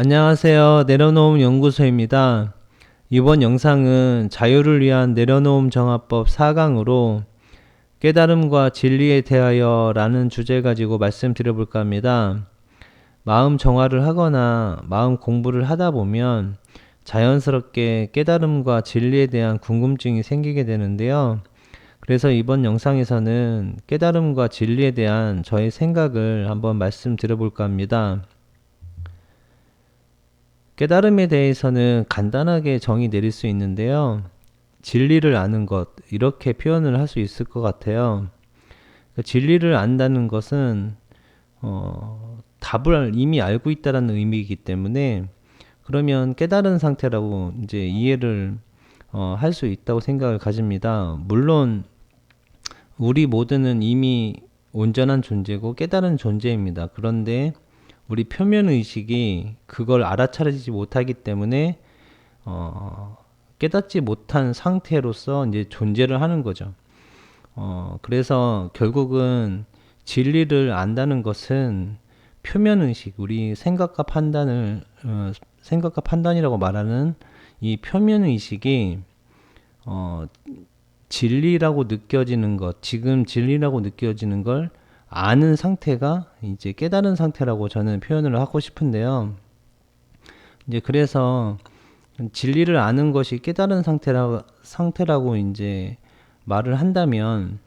안녕하세요. 내려놓음 연구소입니다. 이번 영상은 자유를 위한 내려놓음 정화법 4강으로 깨달음과 진리에 대하여 라는 주제 가지고 말씀드려 볼까 합니다. 마음 정화를 하거나 마음 공부를 하다 보면 자연스럽게 깨달음과 진리에 대한 궁금증이 생기게 되는데요. 그래서 이번 영상에서는 깨달음과 진리에 대한 저의 생각을 한번 말씀드려 볼까 합니다. 깨달음에 대해서는 간단하게 정의 내릴 수 있는데요. 진리를 아는 것, 이렇게 표현을 할 수 있을 것 같아요. 진리를 안다는 것은 답을 이미 알고 있다는 의미이기 때문에 그러면 깨달은 상태라고 이제 이해를 할 수 있다고 생각을 가집니다. 물론 우리 모두는 이미 온전한 존재고 깨달은 존재입니다. 그런데 우리 표면 의식이 그걸 알아차리지 못하기 때문에 깨닫지 못한 상태로서 이제 존재를 하는 거죠. 그래서 결국은 진리를 안다는 것은 표면 의식, 우리 생각과 판단이라고 말하는 이 표면 의식이 어, 진리라고 느껴지는 것, 지금 진리라고 느껴지는 걸 아는 상태가 이제 깨달은 상태라고 저는 표현을 하고 싶은데요. 이제 그래서 진리를 아는 것이 깨달은 상태라고 이제 말을 한다면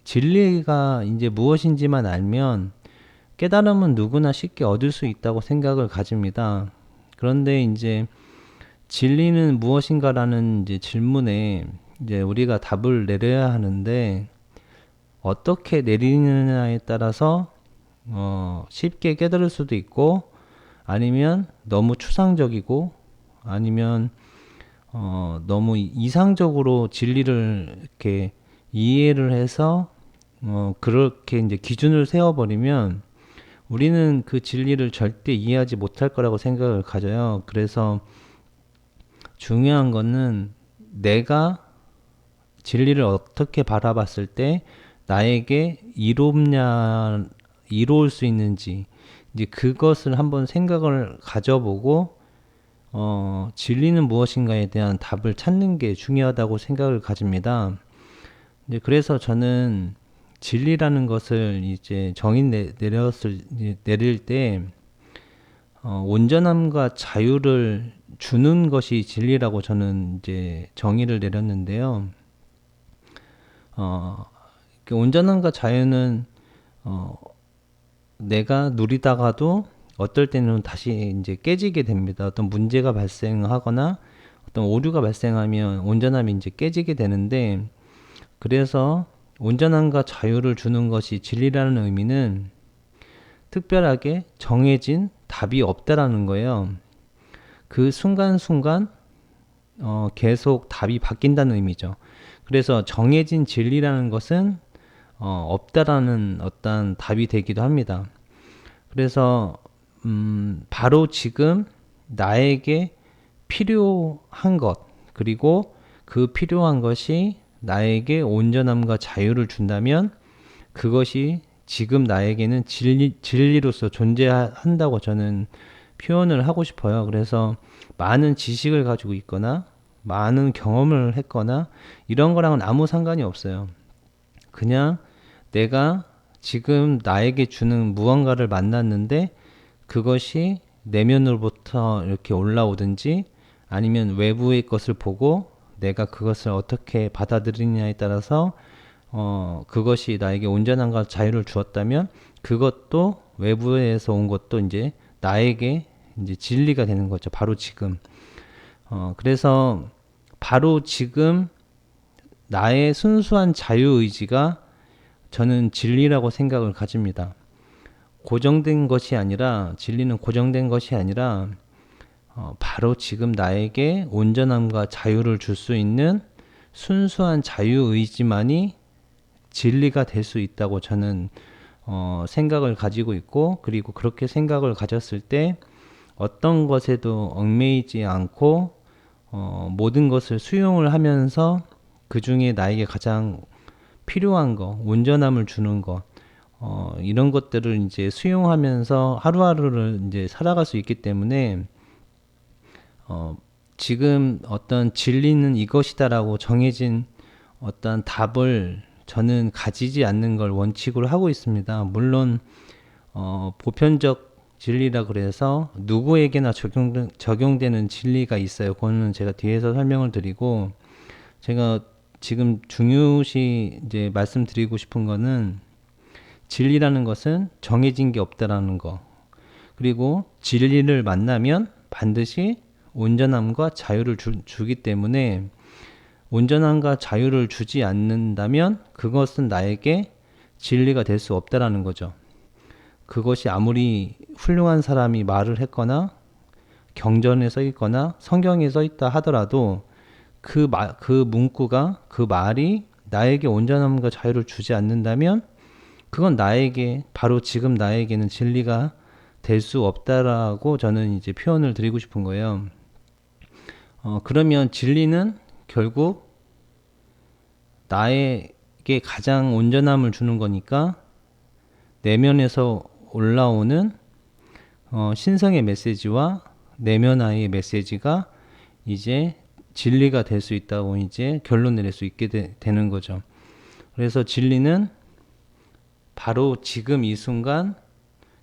진리가 이제 무엇인지만 알면 깨달음은 누구나 쉽게 얻을 수 있다고 생각을 가집니다. 그런데 이제 진리는 무엇인가라는 이제 질문에 이제 우리가 답을 내려야 하는데 어떻게 내리느냐에 따라서 쉽게 깨달을 수도 있고 아니면 너무 추상적이고 아니면 너무 이상적으로 진리를 이렇게 이해를 해서 그렇게 이제 기준을 세워버리면 우리는 그 진리를 절대 이해하지 못할 거라고 생각을 가져요. 그래서 중요한 거는 내가 진리를 어떻게 바라봤을 때 나에게 이로울 수 있는지 이제 그것을 한번 생각을 가져보고 진리는 무엇인가에 대한 답을 찾는 게 중요하다고 생각을 가집니다. 이제 그래서 저는 진리라는 것을 이제 내릴 때 온전함과 자유를 주는 것이 진리라고 저는 이제 정의를 내렸는데요. 온전함과 자유는 어, 내가 누리다가도 어떨 때는 다시 이제 깨지게 됩니다. 어떤 문제가 발생하거나 어떤 오류가 발생하면 온전함이 이제 깨지게 되는데 그래서 온전함과 자유를 주는 것이 진리라는 의미는 특별하게 정해진 답이 없다라는 거예요. 그 순간순간 계속 답이 바뀐다는 의미죠. 그래서 정해진 진리라는 것은 없다라는 어떤 답이 되기도 합니다. 그래서 바로 지금 나에게 필요한 것 그리고 그 필요한 것이 나에게 온전함과 자유를 준다면 그것이 지금 나에게는 진리로서 존재한다고 저는 표현을 하고 싶어요. 그래서 많은 지식을 가지고 있거나 많은 경험을 했거나 이런 거랑은 아무 상관이 없어요. 그냥 내가 지금 나에게 주는 무언가를 만났는데 그것이 내면으로부터 이렇게 올라오든지 아니면 외부의 것을 보고 내가 그것을 어떻게 받아들이냐에 따라서 그것이 나에게 온전함과 자유를 주었다면 그것도 외부에서 온 것도 이제 나에게 이제 진리가 되는 거죠. 바로 지금. 그래서 바로 지금 나의 순수한 자유의지가 저는 진리라고 생각을 가집니다. 고정된 것이 아니라, 진리는 고정된 것이 아니라, 바로 지금 나에게 온전함과 자유를 줄 수 있는 순수한 자유의지만이 진리가 될 수 있다고 저는 생각을 가지고 있고, 그리고 그렇게 생각을 가졌을 때 어떤 것에도 얽매이지 않고 모든 것을 수용을 하면서 그 중에 나에게 가장 필요한 거, 온전함을 주는 거, 이런 것들을 이제 수용하면서 하루하루를 이제 살아갈 수 있기 때문에 지금 어떤 진리는 이것이다라고 정해진 어떤 답을 저는 가지지 않는 걸 원칙으로 하고 있습니다. 물론 보편적 진리라 그래서 누구에게나 적용되는 진리가 있어요. 그거는 제가 뒤에서 설명을 드리고, 제가 지금 중요시 이제 말씀드리고 싶은 거는 진리라는 것은 정해진 게 없다라는 거. 그리고 진리를 만나면 반드시 온전함과 자유를 주기 때문에, 온전함과 자유를 주지 않는다면 그것은 나에게 진리가 될 수 없다라는 거죠. 그것이 아무리 훌륭한 사람이 말을 했거나 경전에 써 있거나 성경에 써 있다 하더라도 그 문구가, 그 말이 나에게 온전함과 자유를 주지 않는다면 그건 나에게, 바로 지금 나에게는 진리가 될 수 없다라고 저는 이제 표현을 드리고 싶은 거예요. 그러면 진리는 결국 나에게 가장 온전함을 주는 거니까 내면에서 올라오는 신성의 메시지와 내면아의 메시지가 이제 진리가 될 수 있다고 이제 결론 내릴 수 있게 되는 거죠. 그래서 진리는 바로 지금 이 순간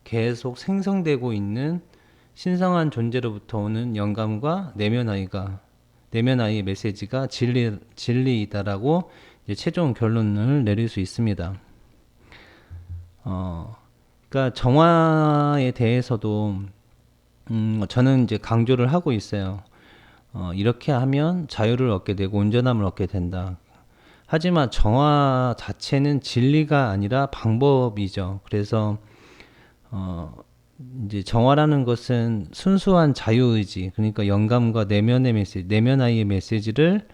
계속 생성되고 있는 신성한 존재로부터 오는 영감과 내면아의 메시지가 진리이다라고 이제 최종 결론을 내릴 수 있습니다. 그러니까 정화에 대해서도 저는 이제 강조를 하고 있어요. 이렇게 하면 자유를 얻게 되고 온전함을 얻게 된다. 하지만 정화 자체는 진리가 아니라 방법이죠. 그래서 이제 정화라는 것은 순수한 자유의지, 그러니까 영감과 내면의 메시지, 내면아의 메시지를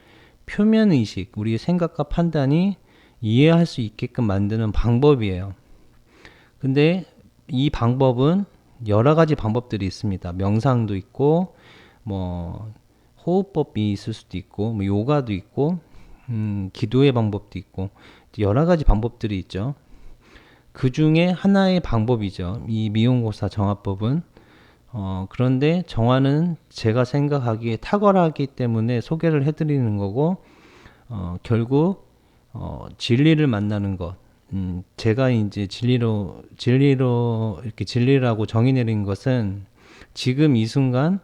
표면의식, 우리의 생각과 판단이 이해할 수 있게끔 만드는 방법이에요. 근데 이 방법은 여러 가지 방법들이 있습니다. 명상도 있고, 뭐 호흡법이 있을 수도 있고, 뭐 요가도 있고, 기도의 방법도 있고, 여러 가지 방법들이 있죠. 그 중에 하나의 방법이죠. 이 미용고사 정화법은. 그런데 정화는 제가 생각하기에 탁월하기 때문에 소개를 해드리는 거고, 결국 진리를 만나는 것. 제가 이제 진리로 이렇게 진리라고 정의 내린 것은 지금 이 순간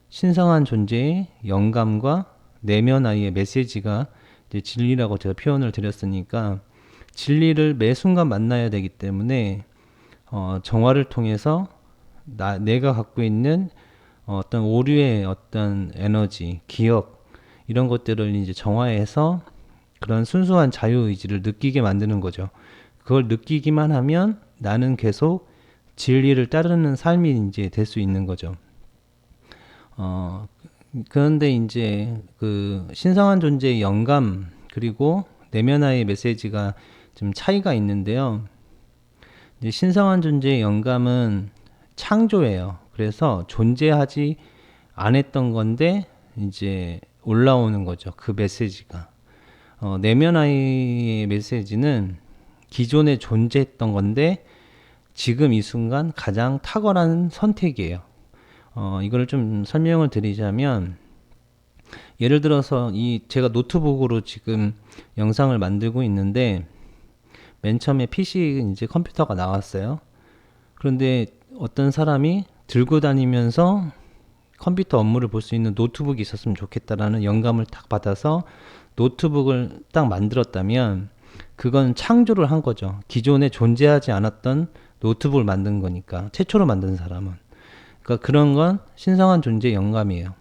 신성한 존재의 영감과 내면아의 메시지가 이제 진리라고 제가 표현을 드렸으니까, 진리를 매 순간 만나야 되기 때문에 정화를 통해서 내가 갖고 있는 어떤 오류의 어떤 에너지, 기억, 이런 것들을 이제 정화해서 그런 순수한 자유의지를 느끼게 만드는 거죠. 그걸 느끼기만 하면 나는 계속 진리를 따르는 삶이 이제 될 수 있는 거죠. 그런데 이제 그 신성한 존재의 영감 그리고 내면화의 메시지가 좀 차이가 있는데요. 이제 신성한 존재의 영감은 창조예요. 그래서 존재하지 않았던 건데 이제 올라오는 거죠. 그 메시지가. 내면화의 메시지는 기존에 존재했던 건데 지금 이 순간 가장 탁월한 선택이에요. 이걸 좀 설명을 드리자면, 예를 들어서 제가 노트북으로 지금 영상을 만들고 있는데 맨 처음에 PC 이제 컴퓨터가 나왔어요. 그런데 어떤 사람이 들고 다니면서 컴퓨터 업무를 볼 수 있는 노트북이 있었으면 좋겠다라는 영감을 딱 받아서 노트북을 딱 만들었다면 그건 창조를 한 거죠. 기존에 존재하지 않았던 노트북을 만든 거니까, 최초로 만든 사람은. 그러니까 그런 건 신성한 존재의 영감이에요.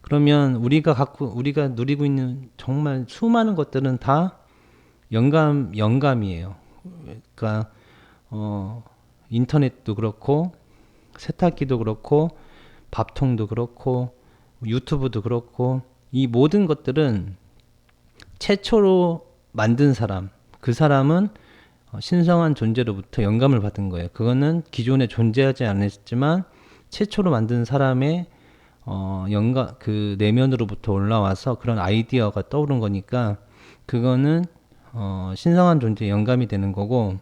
그러면 우리가 누리고 있는 정말 수많은 것들은 다 영감이에요. 그러니까 인터넷도 그렇고 세탁기도 그렇고 밥통도 그렇고 유튜브도 그렇고, 이 모든 것들은 최초로 만든 사람, 그 사람은 신성한 존재로부터 영감을 받은 거예요. 그거는 기존에 존재하지 않았지만 최초로 만든 사람의 그 내면으로부터 올라와서 그런 아이디어가 떠오른 거니까, 그거는 신성한 존재의 영감이 되는 거고,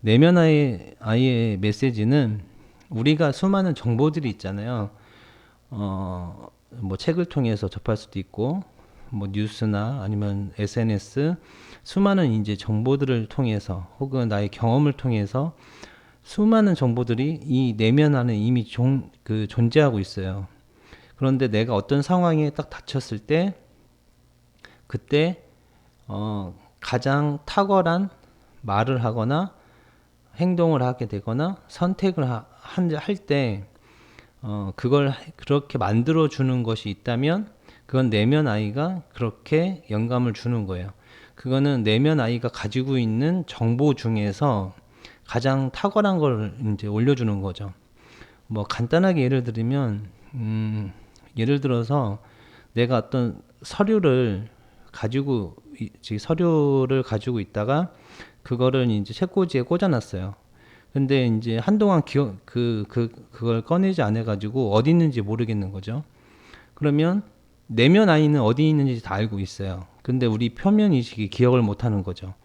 내면아의 메시지는 우리가 수많은 정보들이 있잖아요. 뭐 책을 통해서 접할 수도 있고, 뭐 뉴스나 아니면 SNS, 수많은 이제 정보들을 통해서 혹은 나의 경험을 통해서 수많은 정보들이 이 내면 안에 이미 존재하고 있어요. 그런데 내가 어떤 상황에 딱 닥쳤을 때 그때 가장 탁월한 말을 하거나 행동을 하게 되거나 선택을 할 때 그걸 그렇게 만들어 주는 것이 있다면 그건 내면 아이가 그렇게 영감을 주는 거예요. 그거는 내면 아이가 가지고 있는 정보 중에서 가장 탁월한 걸 이제 올려주는 거죠. 뭐 간단하게 예를 들면 예를 들어서 내가 어떤 서류를 가지고 있다가 그거를 이제 책꽂이에 꽂아놨어요. 근데 이제 한동안 그걸 꺼내지 않아 가지고 어디 있는지 모르겠는 거죠. 그러면 내면 아이는 어디 있는지 다 알고 있어요. 근데 우리 표면 의식이 기억을 못 하는 거죠.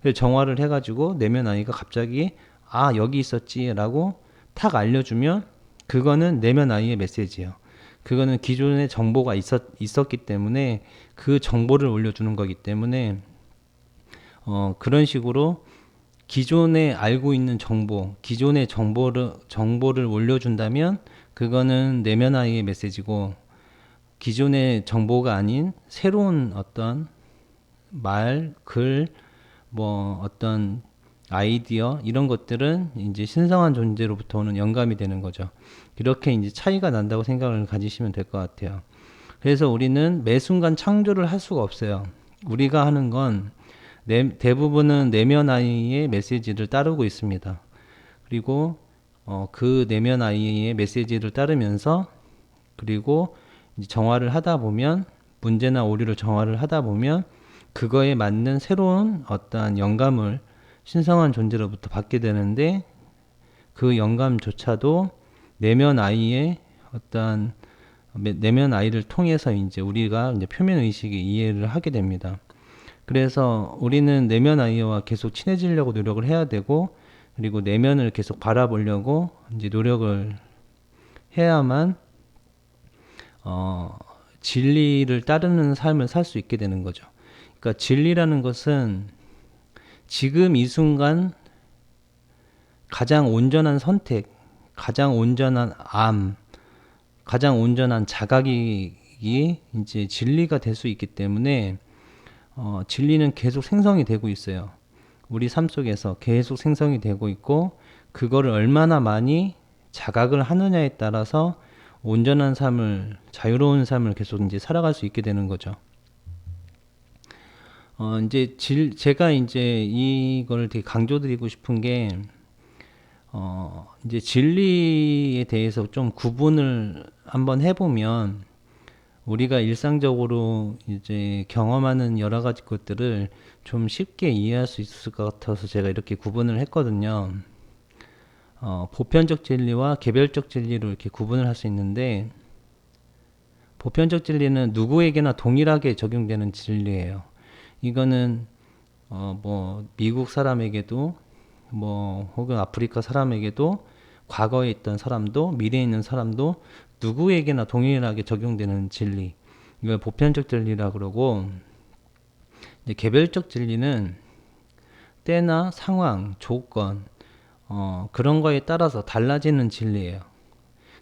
그래서 정화를 해 가지고 내면 아이가 갑자기 아, 여기 있었지라고 탁 알려주면 그거는 내면 아이의 메시지예요. 그거는 기존의 정보가 있었기 때문에 그 정보를 올려주는 거기 때문에 그런 식으로 기존에 알고 있는 기존의 정보를 올려준다면 그거는 내면 아이의 메시지고, 기존의 정보가 아닌 새로운 어떤 말, 글, 뭐 어떤 아이디어 이런 것들은 이제 신성한 존재로부터 오는 영감이 되는 거죠. 이렇게 이제 차이가 난다고 생각을 가지시면 될 것 같아요. 그래서 우리는 매 순간 창조를 할 수가 없어요. 우리가 하는 건 대부분은 내면 아이의 메시지를 따르고 있습니다. 그리고 그 내면 아이의 메시지를 따르면서 그리고 이제 정화를 하다 보면 문제나 오류를 정화를 하다 보면 그거에 맞는 새로운 어떠한 영감을 신성한 존재로부터 받게 되는데, 그 영감조차도 내면 아이의 어떠한 내면 아이를 통해서 이제 우리가 이제 표면 의식이 이해를 하게 됩니다. 그래서 우리는 내면 아이와 계속 친해지려고 노력을 해야 되고, 그리고 내면을 계속 바라보려고 이제 노력을 해야만 진리를 따르는 삶을 살 수 있게 되는 거죠. 그러니까 진리라는 것은 지금 이 순간 가장 온전한 선택, 가장 온전한 가장 온전한 자각이 이제 진리가 될 수 있기 때문에 진리는 계속 생성이 되고 있어요. 우리 삶 속에서 계속 생성이 되고 있고, 그거를 얼마나 많이 자각을 하느냐에 따라서 온전한 삶을, 자유로운 삶을 계속 이제 살아갈 수 있게 되는 거죠. 제가 이제 이걸 되게 강조드리고 싶은 게, 이제 진리에 대해서 좀 구분을 한번 해보면, 우리가 일상적으로 이제 경험하는 여러 가지 것들을 좀 쉽게 이해할 수 있을 것 같아서 제가 이렇게 구분을 했거든요. 보편적 진리와 개별적 진리로 이렇게 구분을 할 수 있는데, 보편적 진리는 누구에게나 동일하게 적용되는 진리예요. 이거는 뭐 미국 사람에게도 뭐 혹은 아프리카 사람에게도 과거에 있던 사람도 미래에 있는 사람도 누구에게나 동일하게 적용되는 진리, 이걸 보편적 진리라 그러고, 이제 개별적 진리는 때나 상황, 조건 그런 거에 따라서 달라지는 진리예요.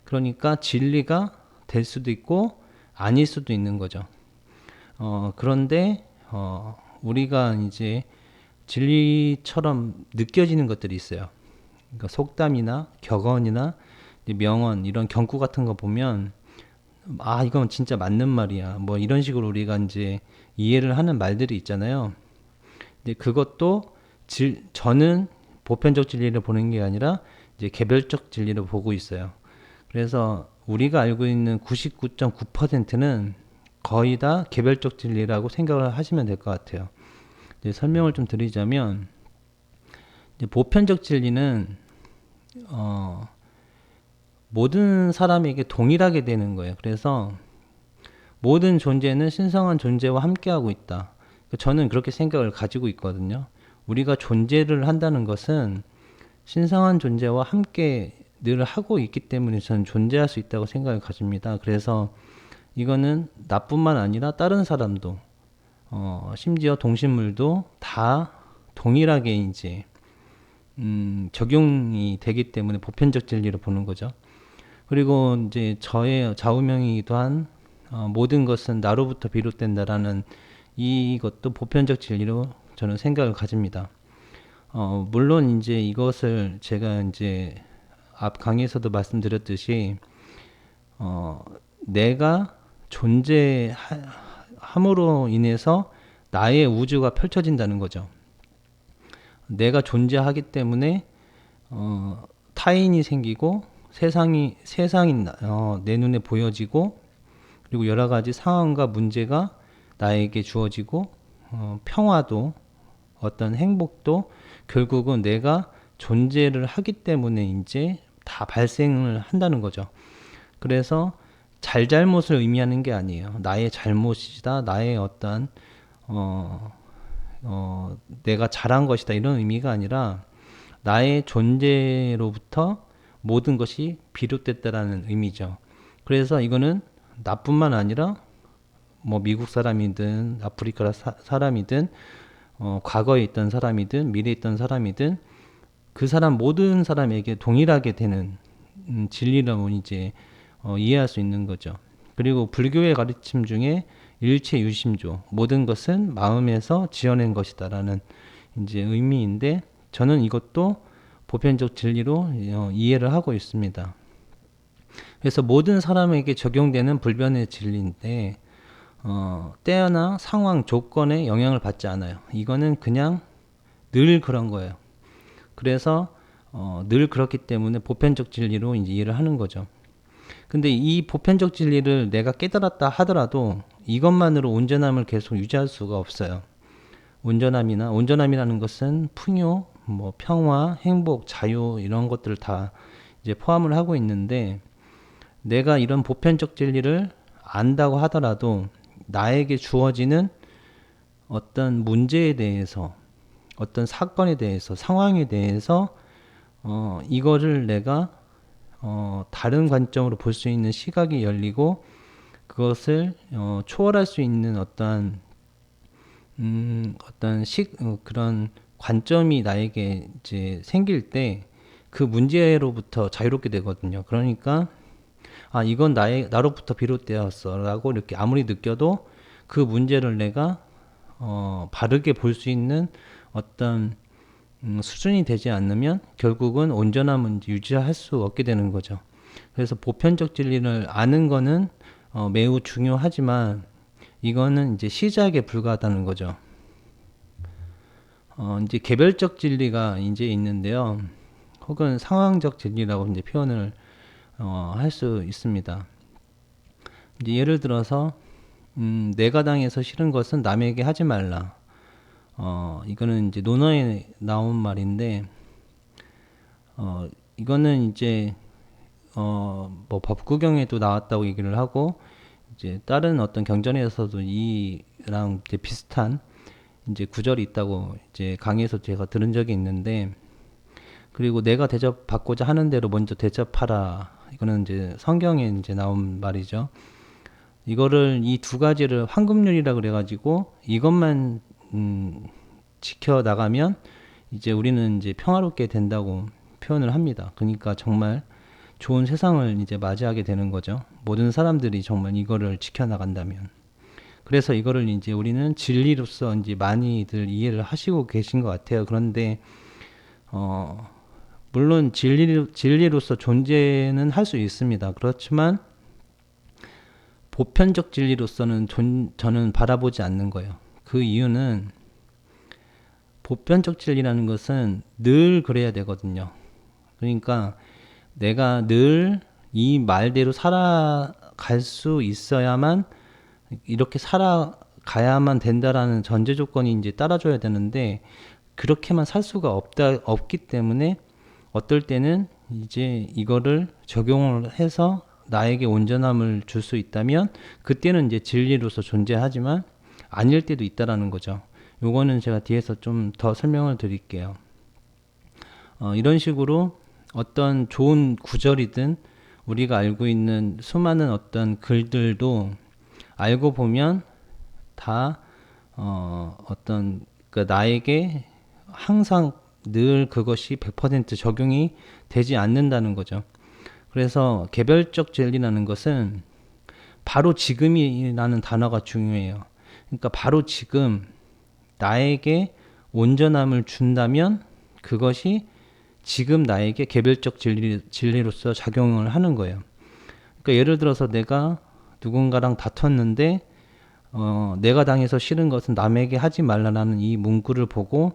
그러니까 진리가 될 수도 있고 아닐 수도 있는 거죠. 그런데 우리가 이제 진리처럼 느껴지는 것들이 있어요. 그러니까 속담이나 격언이나 명언, 이런 경구 같은 거 보면 아, 이건 진짜 맞는 말이야, 뭐 이런 식으로 우리가 이제 이해를 하는 말들이 있잖아요. 근데 그것도 저는 보편적 진리를 보는 게 아니라 이제 개별적 진리를 보고 있어요. 그래서 우리가 알고 있는 99.9%는 거의 다 개별적 진리라고 생각을 하시면 될 것 같아요. 이제 설명을 좀 드리자면, 이제 보편적 진리는 모든 사람에게 동일하게 되는 거예요. 그래서 모든 존재는 신성한 존재와 함께하고 있다. 저는 그렇게 생각을 가지고 있거든요. 우리가 존재를 한다는 것은 신성한 존재와 함께 늘 하고 있기 때문에 저는 존재할 수 있다고 생각을 가집니다. 그래서 이거는 나뿐만 아니라 다른 사람도, 심지어 동식물도 다 동일하게 이제 적용이 되기 때문에 보편적 진리로 보는 거죠. 그리고 이제 저의 좌우명이기도 한 모든 것은 나로부터 비롯된다라는 이것도 보편적 진리로 저는 생각을 가집니다. 물론 이제 이것을 제가 이제 앞 강의에서도 말씀드렸듯이 내가 존재함으로 인해서 나의 우주가 펼쳐진다는 거죠. 내가 존재하기 때문에 타인이 생기고 세상이 내 눈에 보여지고, 그리고 여러 가지 상황과 문제가 나에게 주어지고, 평화도 어떤 행복도 결국은 내가 존재를 하기 때문에 이제 다 발생을 한다는 거죠. 그래서 잘잘못을 의미하는 게 아니에요. 나의 잘못이다, 나의 어떤 내가 잘한 것이다, 이런 의미가 아니라 나의 존재로부터 모든 것이 비롯됐다라는 의미죠. 그래서 이거는 나뿐만 아니라 뭐 미국 사람이든 아프리카 사람이든 과거에 있던 사람이든 미래에 있던 사람이든 그 사람 모든 사람에게 동일하게 되는 진리라고 이제 이해할 수 있는 거죠. 그리고 불교의 가르침 중에 일체 유심조, 모든 것은 마음에서 지어낸 것이다라는 이제 의미인데, 저는 이것도 보편적 진리로 이해를 하고 있습니다. 그래서 모든 사람에게 적용되는 불변의 진리인데 때나 상황, 조건에 영향을 받지 않아요. 이거는 그냥 늘 그런 거예요. 그래서 늘 그렇기 때문에 보편적 진리로 이제 이해를 하는 거죠. 근데 이 보편적 진리를 내가 깨달았다 하더라도 이것만으로 온전함을 계속 유지할 수가 없어요. 온전함이라는 것은 풍요, 뭐 평화, 행복, 자유, 이런 것들을 다 이제 포함을 하고 있는데, 내가 이런 보편적 진리를 안다고 하더라도 나에게 주어지는 어떤 문제에 대해서, 어떤 사건에 대해서, 상황에 대해서 이거를 내가 다른 관점으로 볼 수 있는 시각이 열리고, 그것을 초월할 수 있는 어떤 그런 관점이 나에게 이제 생길 때 그 문제로부터 자유롭게 되거든요. 그러니까 이건 나로부터 비롯되었어라고 이렇게 아무리 느껴도 그 문제를 내가 바르게 볼 수 있는 어떤 수준이 되지 않으면 결국은 온전함은 유지할 수 없게 되는 거죠. 그래서 보편적 진리를 아는 거는 매우 중요하지만 이거는 이제 시작에 불과하다는 거죠. 이제 개별적 진리가 이제 있는데요. 혹은 상황적 진리라고 이제 표현을 할 수 있습니다. 이제 예를 들어서 내가 당해서 싫은 것은 남에게 하지 말라. 이거는 이제 논어에 나온 말인데, 이거는 이제 뭐 법구경에도 나왔다고 얘기를 하고, 이제 다른 어떤 경전에서도 이랑 이제 비슷한 이제 구절이 있다고 이제 강의에서 제가 들은 적이 있는데, 그리고 내가 대접받고자 하는 대로 먼저 대접하라. 이거는 이제 성경에 이제 나온 말이죠. 이거를 이 두 가지를 황금률이라 그래가지고 이것만 지켜 나가면 이제 우리는 이제 평화롭게 된다고 표현을 합니다. 그러니까 정말 좋은 세상을 이제 맞이하게 되는 거죠. 모든 사람들이 정말 이거를 지켜 나간다면. 그래서 이거를 이제 우리는 진리로서 이제 많이들 이해를 하시고 계신 것 같아요. 그런데 물론 진리로서 존재는 할 수 있습니다. 그렇지만 보편적 진리로서는 저는 바라보지 않는 거예요. 그 이유는 보편적 진리라는 것은 늘 그래야 되거든요. 그러니까 내가 늘 이 말대로 살아갈 수 있어야만, 이렇게 살아가야만 된다라는 전제 조건이 이제 따라줘야 되는데, 그렇게만 살 수가 없기 때문에 어떨 때는 이제 이거를 적용을 해서 나에게 온전함을 줄 수 있다면 그때는 이제 진리로서 존재하지만 아닐 때도 있다라는 거죠. 요거는 제가 뒤에서 좀 더 설명을 드릴게요. 이런 식으로 어떤 좋은 구절이든 우리가 알고 있는 수많은 어떤 글들도 알고 보면 다 어떤 그 나에게 항상 늘 그것이 100% 적용이 되지 않는다는 거죠. 그래서 개별적 진리라는 것은 바로 지금이라는 단어가 중요해요. 그러니까 바로 지금 나에게 온전함을 준다면 그것이 지금 나에게 개별적 진리로서 작용을 하는 거예요. 그러니까 예를 들어서 내가 누군가랑 다퉜는데 내가 당해서 싫은 것은 남에게 하지 말라라는 이 문구를 보고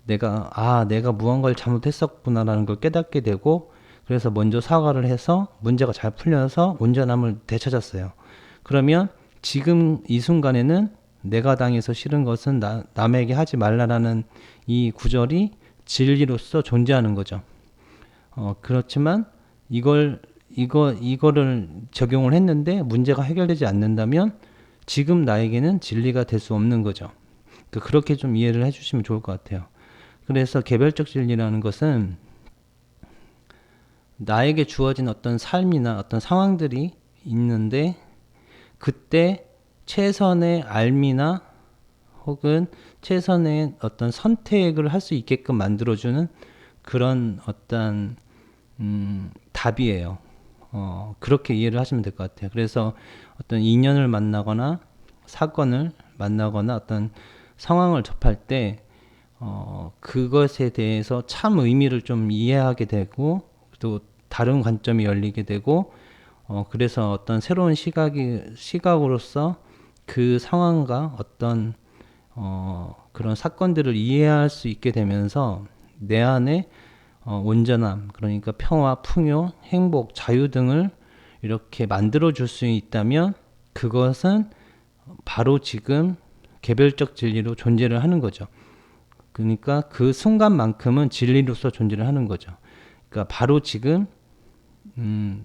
내가 무언가를 잘못했었구나라는 걸 깨닫게 되고, 그래서 먼저 사과를 해서 문제가 잘 풀려서 온전함을 되찾았어요. 그러면 지금 이 순간에는 내가 당해서 싫은 것은 남에게 하지 말라라는 이 구절이 진리로서 존재하는 거죠. 그렇지만 이거를 적용을 했는데 문제가 해결되지 않는다면 지금 나에게는 진리가 될 수 없는 거죠. 그렇게 좀 이해를 해주시면 좋을 것 같아요. 그래서 개별적 진리라는 것은 나에게 주어진 어떤 삶이나 어떤 상황들이 있는데 그때 최선의 알미나 혹은 최선의 어떤 선택을 할 수 있게끔 만들어주는 그런 어떤 답이에요. 그렇게 이해를 하시면 될 것 같아요. 그래서 어떤 인연을 만나거나 사건을 만나거나 어떤 상황을 접할 때 그것에 대해서 참 의미를 좀 이해하게 되고 또 다른 관점이 열리게 되고 그래서 어떤 새로운 시각으로서 그 상황과 어떤 그런 사건들을 이해할 수 있게 되면서 내 안에 온전함, 그러니까 평화, 풍요, 행복, 자유 등을 이렇게 만들어 줄 수 있다면 그것은 바로 지금 개별적 진리로 존재를 하는 거죠. 그러니까 그 순간만큼은 진리로서 존재를 하는 거죠. 그러니까 바로 지금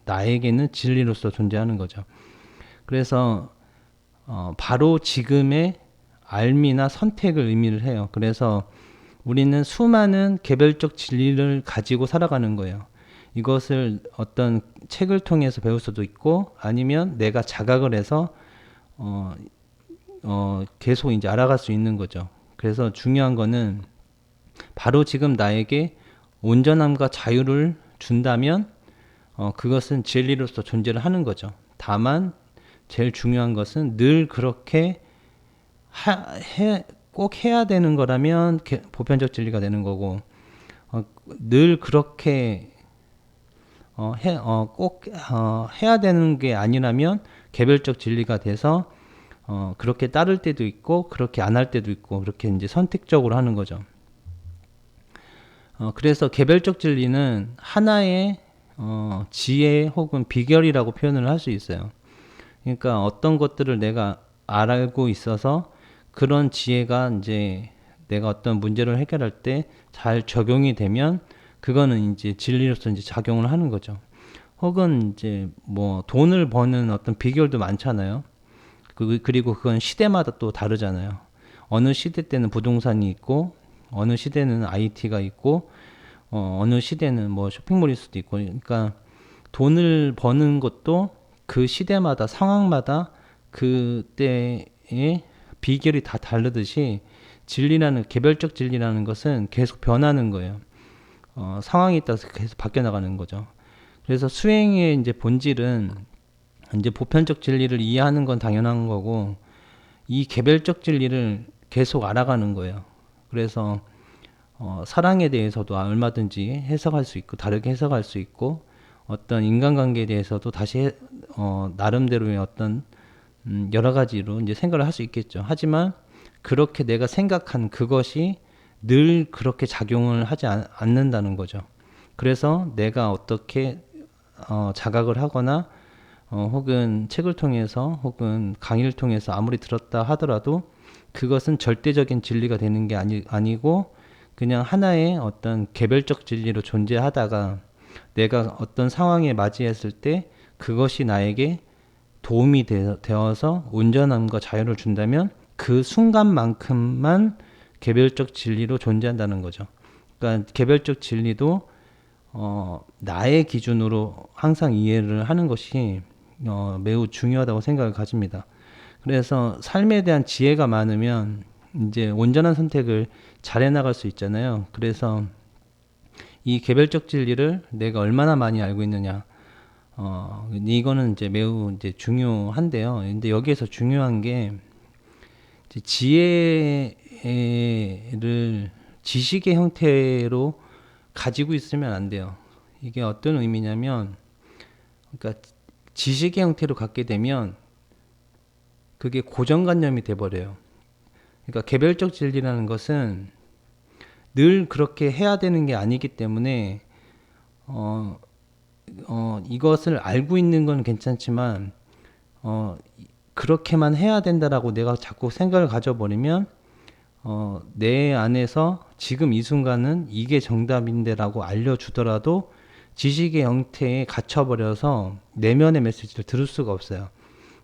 나에게는 진리로서 존재하는 거죠. 그래서 바로 지금의 알미나 선택을 의미를 해요. 그래서 우리는 수많은 개별적 진리를 가지고 살아가는 거예요. 이것을 어떤 책을 통해서 배울 수도 있고 아니면 내가 자각을 해서 계속 이제 알아갈 수 있는 거죠. 그래서 중요한 거는 바로 지금 나에게 온전함과 자유를 준다면 그것은 진리로서 존재를 하는 거죠. 다만 제일 중요한 것은 늘 그렇게 꼭 해야 되는 거라면 보편적 진리가 되는 거고 늘 그렇게 꼭 해야 되는 게 아니라면 개별적 진리가 돼서 그렇게 따를 때도 있고 그렇게 안 할 때도 있고 그렇게 이제 선택적으로 하는 거죠. 그래서 개별적 진리는 하나의 지혜 혹은 비결이라고 표현을 할 수 있어요. 그러니까 어떤 것들을 내가 알고 있어서 그런 지혜가 이제 내가 어떤 문제를 해결할 때 잘 적용이 되면 그거는 이제 진리로서 이제 작용을 하는 거죠. 혹은 이제 뭐 돈을 버는 어떤 비결도 많잖아요. 그리고 그건 시대마다 또 다르잖아요. 어느 시대 때는 부동산이 있고 어느 시대는 IT가 있고 어느 시대는 뭐 쇼핑몰일 수도 있고, 그러니까 돈을 버는 것도 그 시대마다 상황마다 그때의 비결이 다 다르듯이 개별적 진리라는 것은 계속 변하는 거예요. 상황에 따라서 계속 바뀌어 나가는 거죠. 그래서 수행의 이제 본질은 이제 보편적 진리를 이해하는 건 당연한 거고 이 개별적 진리를 계속 알아가는 거예요. 그래서 사랑에 대해서도 얼마든지 해석할 수 있고 다르게 해석할 수 있고 어떤 인간관계에 대해서도 다시 나름대로의 어떤 여러 가지로 이제 생각을 할 수 있겠죠. 하지만 그렇게 내가 생각한 그것이 늘 그렇게 작용을 하지 않는다는 거죠. 그래서 내가 어떻게 자각을 하거나 혹은 책을 통해서 혹은 강의를 통해서 아무리 들었다 하더라도 그것은 절대적인 진리가 되는 게 아니고 그냥 하나의 어떤 개별적 진리로 존재하다가 내가 어떤 상황에 맞이했을 때 그것이 나에게 도움이 되어서 온전함과 자유를 준다면 그 순간만큼만 개별적 진리로 존재한다는 거죠. 그러니까 개별적 진리도 나의 기준으로 항상 이해를 하는 것이 매우 중요하다고 생각을 가집니다. 그래서 삶에 대한 지혜가 많으면 이제 온전한 선택을 잘 해나갈 수 있잖아요. 그래서 이 개별적 진리를 내가 얼마나 많이 알고 있느냐, 이거는 이제 매우 이제 중요한데요. 근데 여기에서 중요한 게 이제 지혜를 지식의 형태로 가지고 있으면 안 돼요. 이게 어떤 의미냐면, 그러니까 지식의 형태로 갖게 되면 그게 고정관념이 돼버려요. 그러니까 개별적 진리라는 것은 늘 그렇게 해야 되는 게 아니기 때문에 이것을 알고 있는 건 괜찮지만 그렇게만 해야 된다라고 내가 자꾸 생각을 가져버리면 내 안에서 지금 이 순간은 이게 정답인데라고 알려주더라도 지식의 형태에 갇혀버려서 내면의 메시지를 들을 수가 없어요.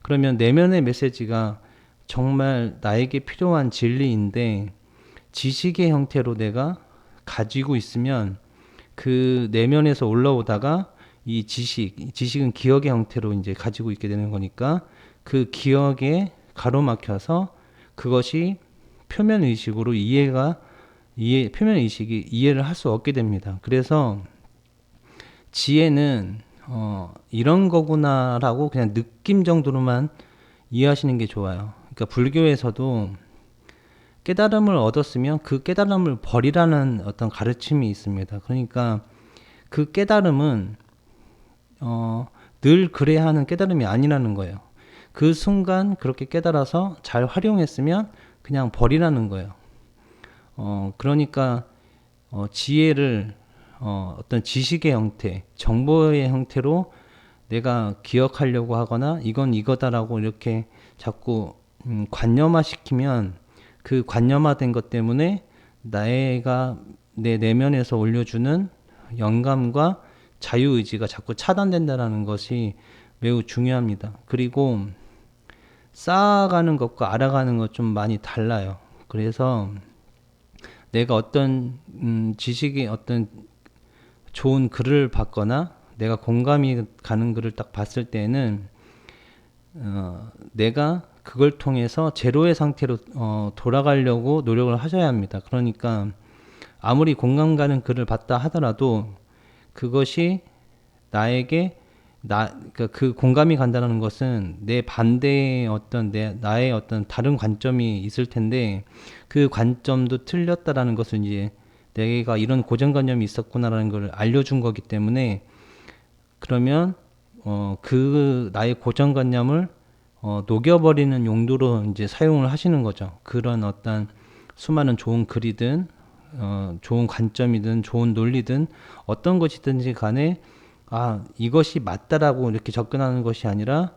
그러면 내면의 메시지가 정말 나에게 필요한 진리인데 지식의 형태로 내가 가지고 있으면 그 내면에서 올라오다가 이 지식은 기억의 형태로 이제 가지고 있게 되는 거니까 그 기억에 가로막혀서 그것이 표면 의식으로 표면 의식이 이해를 할 수 없게 됩니다. 그래서 지혜는 이런 거구나라고 그냥 느낌 정도로만 이해하시는 게 좋아요. 그러니까 불교에서도 깨달음을 얻었으면 그 깨달음을 버리라는 어떤 가르침이 있습니다. 그러니까 그 깨달음은 늘 그래야 하는 깨달음이 아니라는 거예요. 그 순간 그렇게 깨달아서 잘 활용했으면 그냥 버리라는 거예요. 그러니까 지혜를 어떤 지식의 형태, 정보의 형태로 내가 기억하려고 하거나 이건 이거다라고 이렇게 자꾸 관념화시키면 그 관념화된 것 때문에 내가 내 내면에서 올려주는 영감과 자유의지가 자꾸 차단된다는 것이 매우 중요합니다. 그리고 쌓아가는 것과 알아가는 것 좀 많이 달라요. 그래서 내가 어떤 지식이 어떤 좋은 글을 봤거나 내가 공감이 가는 글을 딱 봤을 때는 내가 그걸 통해서 제로의 상태로 돌아가려고 노력을 하셔야 합니다. 그러니까 아무리 공감 가는 글을 봤다 하더라도 그것이 나에게 그러니까 그 공감이 간다는 것은 내 반대의 어떤 나의 어떤 다른 관점이 있을 텐데 그 관점도 틀렸다라는 것을 이제 내가 이런 고정관념이 있었구나라는 걸 알려준 거기 때문에 그러면 그 나의 고정관념을 녹여버리는 용도로 이제 사용을 하시는 거죠. 그런 어떤 수많은 좋은 글이든 좋은 관점이든 좋은 논리든 어떤 것이든지 간에 이것이 맞다라고 이렇게 접근하는 것이 아니라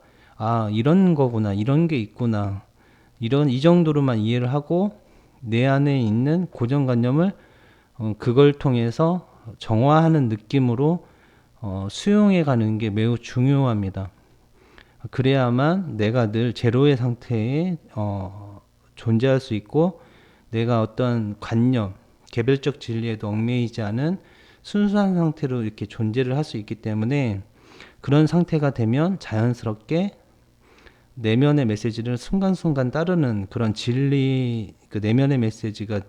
이런 거구나, 이런 게 있구나, 이 정도로만 이해를 하고 내 안에 있는 고정관념을 그걸 통해서 정화하는 느낌으로 수용해 가는 게 매우 중요합니다. 그래야만 내가 늘 제로의 상태에 존재할 수 있고 내가 어떤 관념, 개별적 진리에도 얽매이지 않은 순수한 상태로 이렇게 존재를 할 수 있기 때문에 그런 상태가 되면 자연스럽게 내면의 메시지를 순간순간 따르는 그런 진리, 그 내면의 메시지가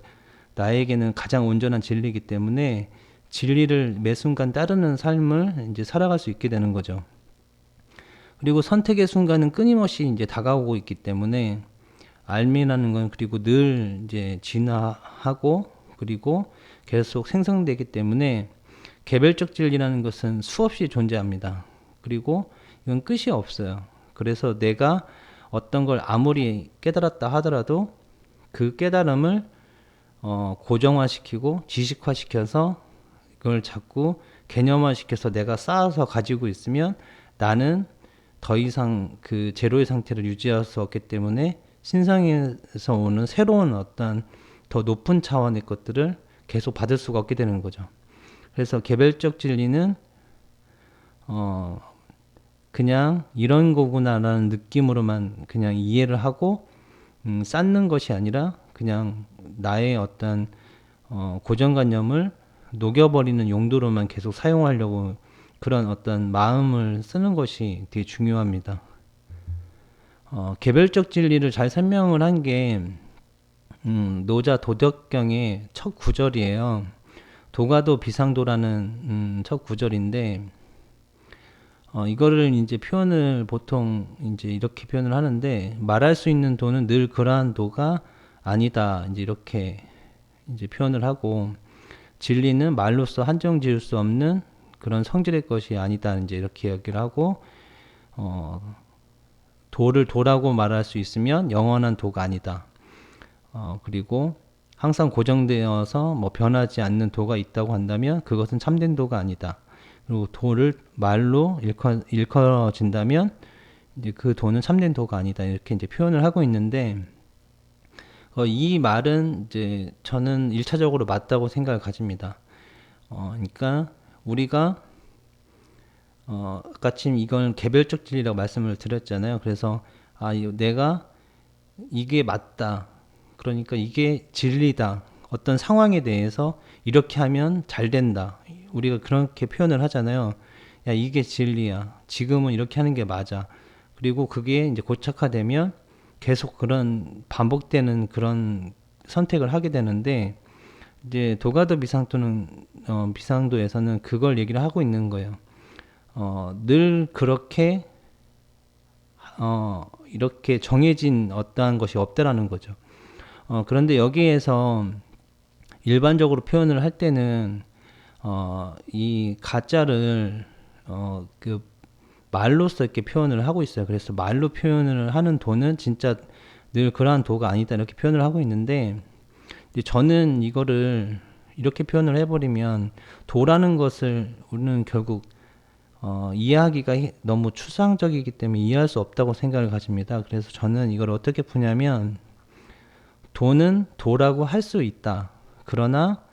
나에게는 가장 온전한 진리이기 때문에 진리를 매 순간 따르는 삶을 이제 살아갈 수 있게 되는 거죠. 그리고 선택의 순간은 끊임없이 이제 다가오고 있기 때문에 알미라는 건 그리고 늘 이제 진화하고 그리고 계속 생성되기 때문에 개별적 진리라는 것은 수없이 존재합니다. 그리고 이건 끝이 없어요. 그래서 내가 어떤 걸 아무리 깨달았다 하더라도 그 깨달음을 고정화시키고 지식화시켜서 그걸 자꾸 개념화시켜서 내가 쌓아서 가지고 있으면 나는 더 이상 그 제로의 상태를 유지할 수 없기 때문에 신성에서 오는 새로운 어떤 더 높은 차원의 것들을 계속 받을 수가 없게 되는 거죠. 그래서 개별적 진리는 그냥 이런 거구나라는 느낌으로만 그냥 이해를 하고 쌓는 것이 아니라 그냥 나의 어떤 고정관념을 녹여버리는 용도로만 계속 사용하려고 그런 어떤 마음을 쓰는 것이 되게 중요합니다. 개별적 진리를 잘 설명을 한 게 노자 도덕경의 첫 구절이에요. 도가도 비상도라는 첫 구절인데 이거를 이제 표현을 보통 이제 이렇게 표현을 하는데, 말할 수 있는 도는 늘 그러한 도가 아니다, 이제 이렇게 이제 표현을 하고, 진리는 말로써 한정 지을 수 없는 그런 성질의 것이 아니다, 이제 이렇게 이야기를 하고, 도를 도라고 말할 수 있으면 영원한 도가 아니다. 그리고 항상 고정되어서 뭐 변하지 않는 도가 있다고 한다면 그것은 참된 도가 아니다. 그리고 도를 말로 일컬어진다면 이제 그 도는 참된 도가 아니다, 이렇게 이제 표현을 하고 있는데, 이 말은 이제 저는 1차적으로 맞다고 생각을 가집니다. 그러니까 우리가 아까 지금 이건 개별적 진리라고 말씀을 드렸잖아요. 그래서 내가 이게 맞다, 그러니까 이게 진리다, 어떤 상황에 대해서 이렇게 하면 잘 된다, 우리가 그렇게 표현을 하잖아요. 야, 이게 진리야, 지금은 이렇게 하는 게 맞아. 그리고 그게 이제 고착화되면 계속 그런 반복되는 그런 선택을 하게 되는데, 이제 도가도 비상도에서는 그걸 얘기를 하고 있는 거예요. 늘 그렇게 이렇게 정해진 어떠한 것이 없다라는 거죠. 그런데 여기에서 일반적으로 표현을 할 때는 이 가짜를 그 말로써 이렇게 표현을 하고 있어요. 그래서 말로 표현을 하는 도는 진짜 늘 그러한 도가 아니다, 이렇게 표현을 하고 있는데, 이제 저는 이거를 이렇게 표현을 해버리면 도라는 것을 우리는 결국 이해하기가 너무 추상적이기 때문에 이해할 수 없다고 생각을 가집니다. 그래서 저는 이걸 어떻게 푸냐면, 도는 도라고 할 수 있다, 그러나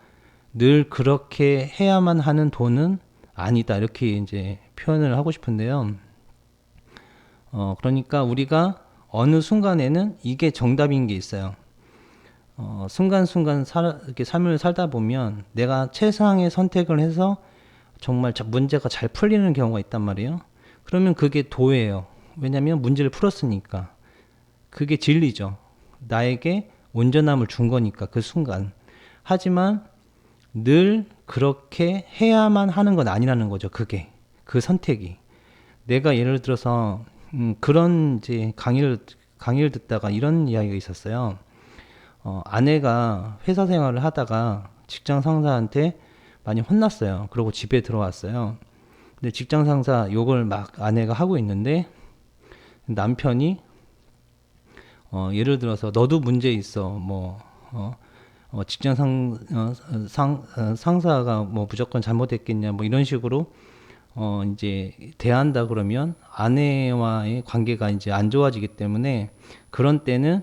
늘 그렇게 해야만 하는 도는 아니다, 이렇게 이제 표현을 하고 싶은데요. 그러니까 우리가 어느 순간에는 이게 정답인 게 있어요. 순간순간 이렇게 삶을 살다 보면 내가 최상의 선택을 해서 정말 문제가 잘 풀리는 경우가 있단 말이에요. 그러면 그게 도예요. 왜냐하면 문제를 풀었으니까. 그게 진리죠. 나에게 온전함을 준 거니까, 그 순간. 하지만 늘 그렇게 해야만 하는 건 아니라는 거죠. 그게, 그 선택이. 내가 예를 들어서 그런 이제 강의를 듣다가 이런 이야기가 있었어요. 아내가 회사 생활을 하다가 직장 상사한테 많이 혼났어요. 그러고 집에 들어왔어요. 근데 직장 상사 욕을 막 아내가 하고 있는데, 남편이 예를 들어서 너도 문제 있어, 직장 상사가 뭐 무조건 잘못했겠냐, 뭐 이런 식으로 이제 대한다 그러면 아내와의 관계가 이제 안 좋아지기 때문에, 그런 때는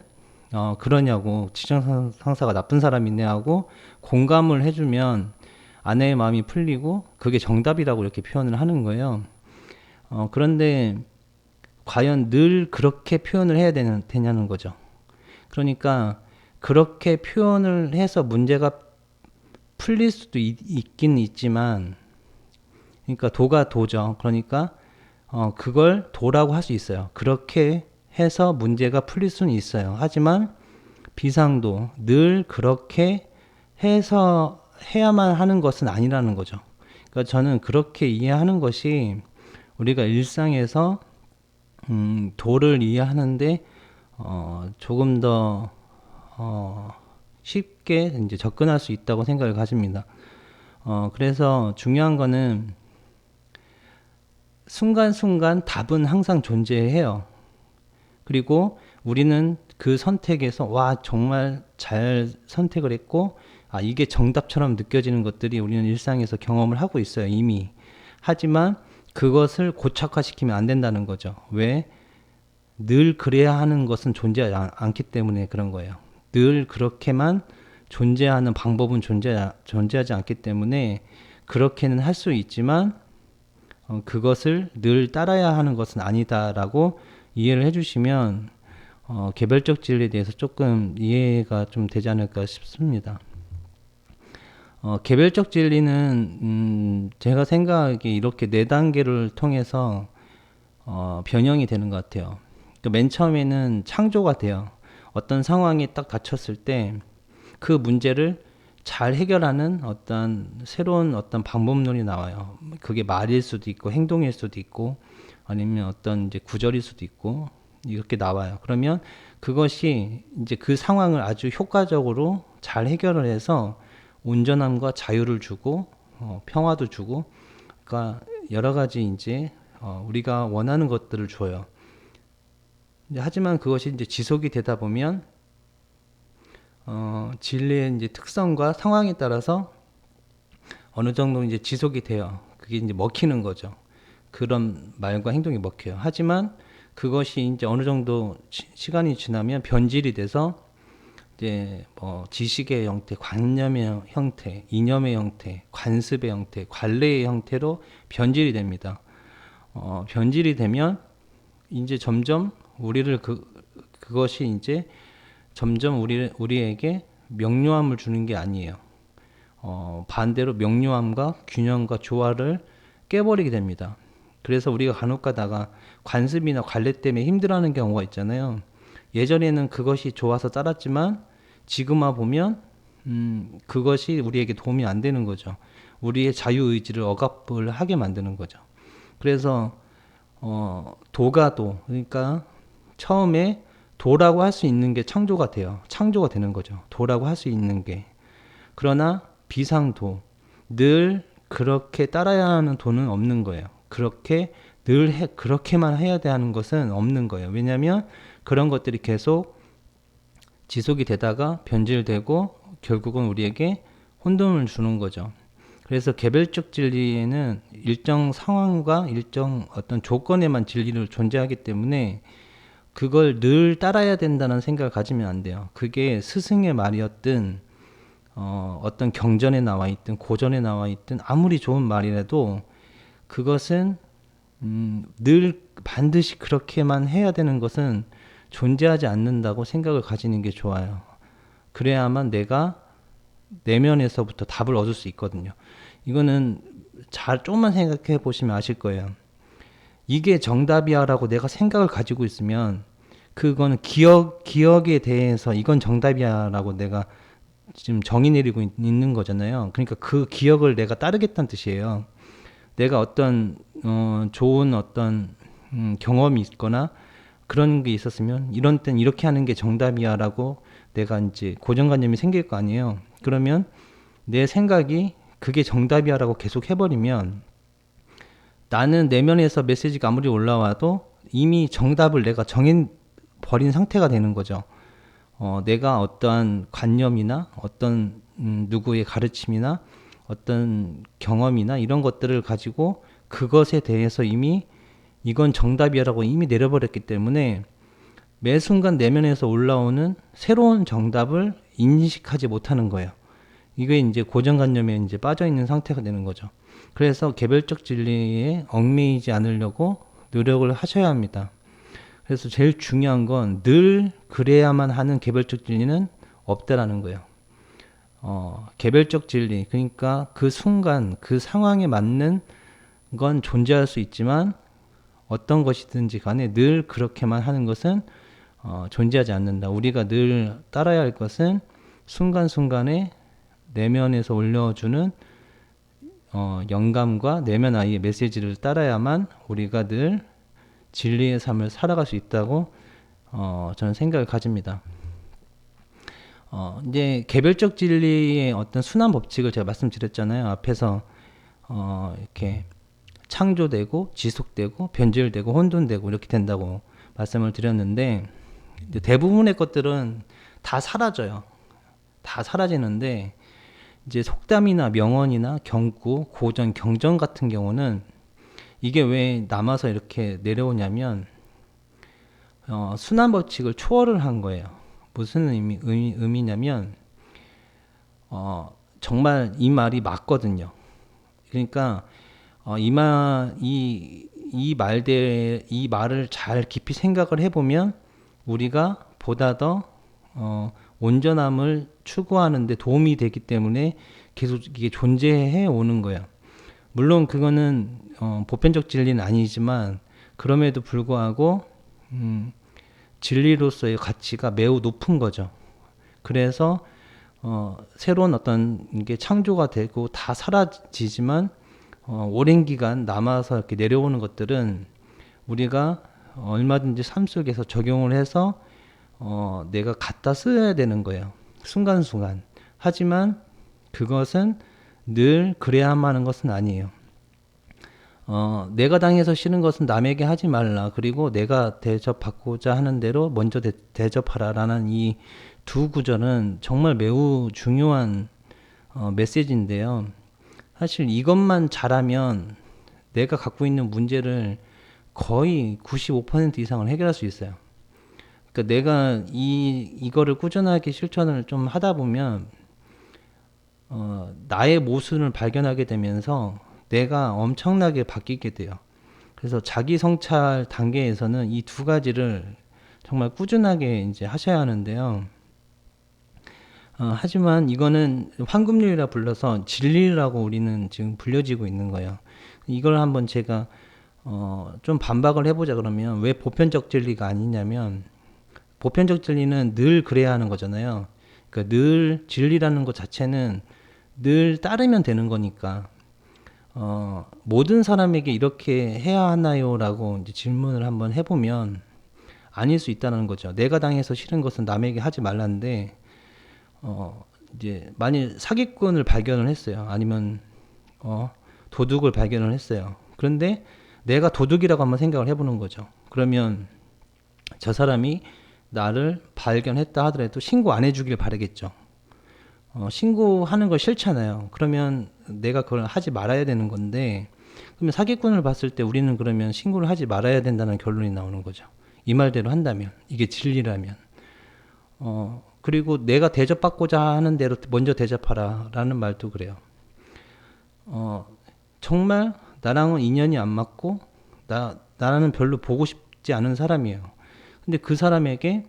그러냐고, 직장 상사가 나쁜 사람이네 하고 공감을 해주면 아내의 마음이 풀리고 그게 정답이라고 이렇게 표현을 하는 거예요. 그런데 과연 늘 그렇게 표현을 해야 되냐는 거죠. 그러니까 그렇게 표현을 해서 문제가 풀릴 수도 있긴 있지만, 그러니까 도가 도죠. 그러니까 그걸 도라고 할 수 있어요. 그렇게 해서 문제가 풀릴 수는 있어요. 하지만 비상도, 늘 그렇게 해서 해야만 하는 것은 아니라는 거죠. 그러니까 저는 그렇게 이해하는 것이 우리가 일상에서 도를 이해하는데 조금 더 쉽게 이제 접근할 수 있다고 생각을 가집니다. 그래서 중요한 거는 순간순간 답은 항상 존재해요. 그리고 우리는 그 선택에서 정말 잘 선택을 했고, 이게 정답처럼 느껴지는 것들이 우리는 일상에서 경험을 하고 있어요, 이미. 하지만 그것을 고착화시키면 안 된다는 거죠. 왜? 늘 그래야 하는 것은 존재하지 않기 때문에 그런 거예요. 늘 그렇게만 존재하는 방법은 존재하지 않기 때문에 그렇게는 할 수 있지만 그것을 늘 따라야 하는 것은 아니다라고 이해를 해주시면 개별적 진리에 대해서 조금 이해가 좀 되지 않을까 싶습니다. 개별적 진리는 제가 생각하기에 이렇게 네 단계를 통해서 변형이 되는 것 같아요. 그러니까 맨 처음에는 창조가 돼요. 어떤 상황이 딱 닥쳤을 때 그 문제를 잘 해결하는 어떤 새로운 어떤 방법론이 나와요. 그게 말일 수도 있고 행동일 수도 있고 아니면 어떤 이제 구절일 수도 있고 이렇게 나와요. 그러면 그것이 이제 그 상황을 아주 효과적으로 잘 해결을 해서 온전함과 자유를 주고 평화도 주고 그러니까 여러 가지 이제 우리가 원하는 것들을 줘요. 하지만 그것이 이제 지속이 되다 보면 진리의 이제 특성과 상황에 따라서 어느 정도 이제 지속이 돼요. 그게 이제 먹히는 거죠. 그런 말과 행동이 먹혀요. 하지만 그것이 이제 어느 정도 시간이 지나면 변질이 돼서 이제 뭐 지식의 형태, 관념의 형태, 이념의 형태, 관습의 형태, 관례의 형태로 변질이 됩니다. 변질이 되면 이제 점점 우리를 그것이 이제 점점 우리에게 명료함을 주는 게 아니에요. 반대로 명료함과 균형과 조화를 깨버리게 됩니다. 그래서 우리가 간혹 가다가 관습이나 관례 때문에 힘들어하는 경우가 있잖아요. 예전에는 그것이 좋아서 따랐지만 지금 와 보면 그것이 우리에게 도움이 안 되는 거죠. 우리의 자유의지를 억압을 하게 만드는 거죠. 그래서 도가도 그러니까 처음에 도라고 할 수 있는 게 창조가 돼요. 창조가 되는 거죠. 도라고 할 수 있는 게. 그러나 비상도, 늘 그렇게 따라야 하는 도는 없는 거예요. 그렇게 그렇게만 해야 하는 것은 없는 거예요. 왜냐하면 그런 것들이 계속 지속이 되다가 변질되고 결국은 우리에게 혼돈을 주는 거죠. 그래서 개별적 진리에는 일정 상황과 일정 어떤 조건에만 진리를 존재하기 때문에 그걸 늘 따라야 된다는 생각을 가지면 안 돼요. 그게 스승의 말이었든 어떤 경전에 나와 있든 고전에 나와 있든 아무리 좋은 말이라도 그것은 늘 반드시 그렇게만 해야 되는 것은 존재하지 않는다고 생각을 가지는 게 좋아요. 그래야만 내가 내면에서부터 답을 얻을 수 있거든요. 이거는 조금만 생각해 보시면 아실 거예요. 이게 정답이야라고 내가 생각을 가지고 있으면 그거는 기억에 대해서 이건 정답이야라고 내가 지금 정의 내리고 있는 거잖아요. 그러니까 그 기억을 내가 따르겠다는 뜻이에요. 내가 어떤 좋은 어떤 경험이 있거나 그런 게 있었으면 이런 땐 이렇게 하는 게 정답이야라고 내가 이제 고정관념이 생길 거 아니에요. 그러면 내 생각이 그게 정답이야라고 계속 해버리면 나는 내면에서 메시지가 아무리 올라와도 이미 정답을 내가 정해버린 상태가 되는 거죠. 내가 어떠한 관념이나 어떤 누구의 가르침이나 어떤 경험이나 이런 것들을 가지고 그것에 대해서 이미 이건 정답이라고 이미 내려버렸기 때문에 매 순간 내면에서 올라오는 새로운 정답을 인식하지 못하는 거예요. 이게 이제 고정관념에 이제 빠져있는 상태가 되는 거죠. 그래서 개별적 진리에 얽매이지 않으려고 노력을 하셔야 합니다. 그래서 제일 중요한 건 늘 그래야만 하는 개별적 진리는 없다라는 거예요. 개별적 진리, 그러니까 그 순간 그 상황에 맞는 건 존재할 수 있지만 어떤 것이든지 간에 늘 그렇게만 하는 것은 존재하지 않는다. 우리가 늘 따라야 할 것은 순간순간에 내면에서 올려주는 영감과 내면 아이의 메시지를 따라야만 우리가 늘 진리의 삶을 살아갈 수 있다고 저는 생각을 가집니다. 이제 개별적 진리의 어떤 순환 법칙을 제가 말씀드렸잖아요. 앞에서 이렇게 창조되고 지속되고 변질되고 혼돈되고 이렇게 된다고 말씀을 드렸는데 대부분의 것들은 다 사라져요. 다 사라지는데 이제 속담이나 명언이나 경구, 고전, 경전 같은 경우는 이게 왜 남아서 이렇게 내려오냐면 순환 법칙을 초월을 한 거예요. 무슨 의미냐면 정말 이 말이 맞거든요. 그러니까 이 말을 잘 깊이 생각을 해보면 우리가 보다 더 온전함을 추구하는 데 도움이 되기 때문에 계속 이게 존재해 오는 거예요. 물론 그거는 보편적 진리는 아니지만 그럼에도 불구하고 진리로서의 가치가 매우 높은 거죠. 그래서 새로운 어떤 게 창조가 되고 다 사라지지만 오랜 기간 남아서 이렇게 내려오는 것들은 우리가 얼마든지 삶 속에서 적용을 해서 내가 갖다 써야 되는 거예요. 순간순간. 하지만 그것은 늘 그래야만 하는 것은 아니에요. 내가 당해서 싫은 것은 남에게 하지 말라. 그리고 내가 대접받고자 하는 대로 먼저 대접하라라는 이 두 구절은 정말 매우 중요한 메시지인데요. 사실 이것만 잘하면 내가 갖고 있는 문제를 거의 95% 이상을 해결할 수 있어요. 그러니까 내가 이거를 꾸준하게 실천을 좀 하다 보면 나의 모순을 발견하게 되면서 내가 엄청나게 바뀌게 돼요. 그래서 자기 성찰 단계에서는 이 두 가지를 정말 꾸준하게 이제 하셔야 하는데요. 하지만 이거는 황금률이라 불러서 진리라고 우리는 지금 불려지고 있는 거예요. 이걸 한번 제가 좀 반박을 해보자 그러면 왜 보편적 진리가 아니냐면 보편적 진리는 늘 그래야 하는 거잖아요. 그러니까 늘 진리라는 것 자체는 늘 따르면 되는 거니까 모든 사람에게 이렇게 해야 하나요? 라고 이제 질문을 한번 해보면 아닐 수 있다는 거죠. 내가 당해서 싫은 것은 남에게 하지 말라는데 이제 만일 사기꾼을 발견을 했어요. 아니면 도둑을 발견을 했어요. 그런데 내가 도둑이라고 한번 생각을 해보는 거죠. 그러면 저 사람이 나를 발견했다 하더라도 신고 안 해주길 바라겠죠. 신고하는 걸 싫잖아요. 그러면 내가 그걸 하지 말아야 되는 건데, 그러면 사기꾼을 봤을 때 우리는 그러면 신고를 하지 말아야 된다는 결론이 나오는 거죠. 이 말대로 한다면, 이게 진리라면. 그리고 내가 대접받고자 하는 대로 먼저 대접하라 라는 말도 그래요. 정말 나랑은 인연이 안 맞고 나는 별로 보고 싶지 않은 사람이에요. 근데 그 사람에게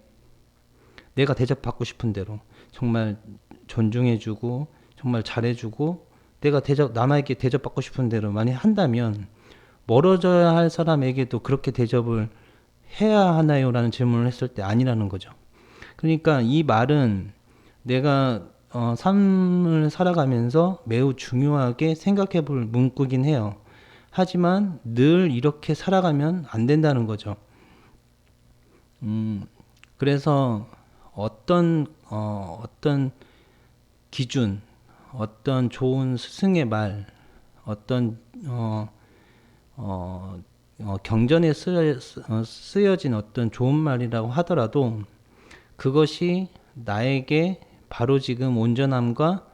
내가 대접받고 싶은 대로 정말 존중해주고 정말 잘해주고 내가 남에게 대접받고 싶은 대로 많이 한다면 멀어져야 할 사람에게도 그렇게 대접을 해야 하나요? 라는 질문을 했을 때 아니라는 거죠. 그러니까 이 말은 내가 삶을 살아가면서 매우 중요하게 생각해 볼 문구긴 해요. 하지만 늘 이렇게 살아가면 안 된다는 거죠. 그래서 어떤 기준, 어떤 좋은 스승의 말, 어떤 경전에 쓰여진 어떤 좋은 말이라고 하더라도 그것이 나에게 바로 지금 온전함과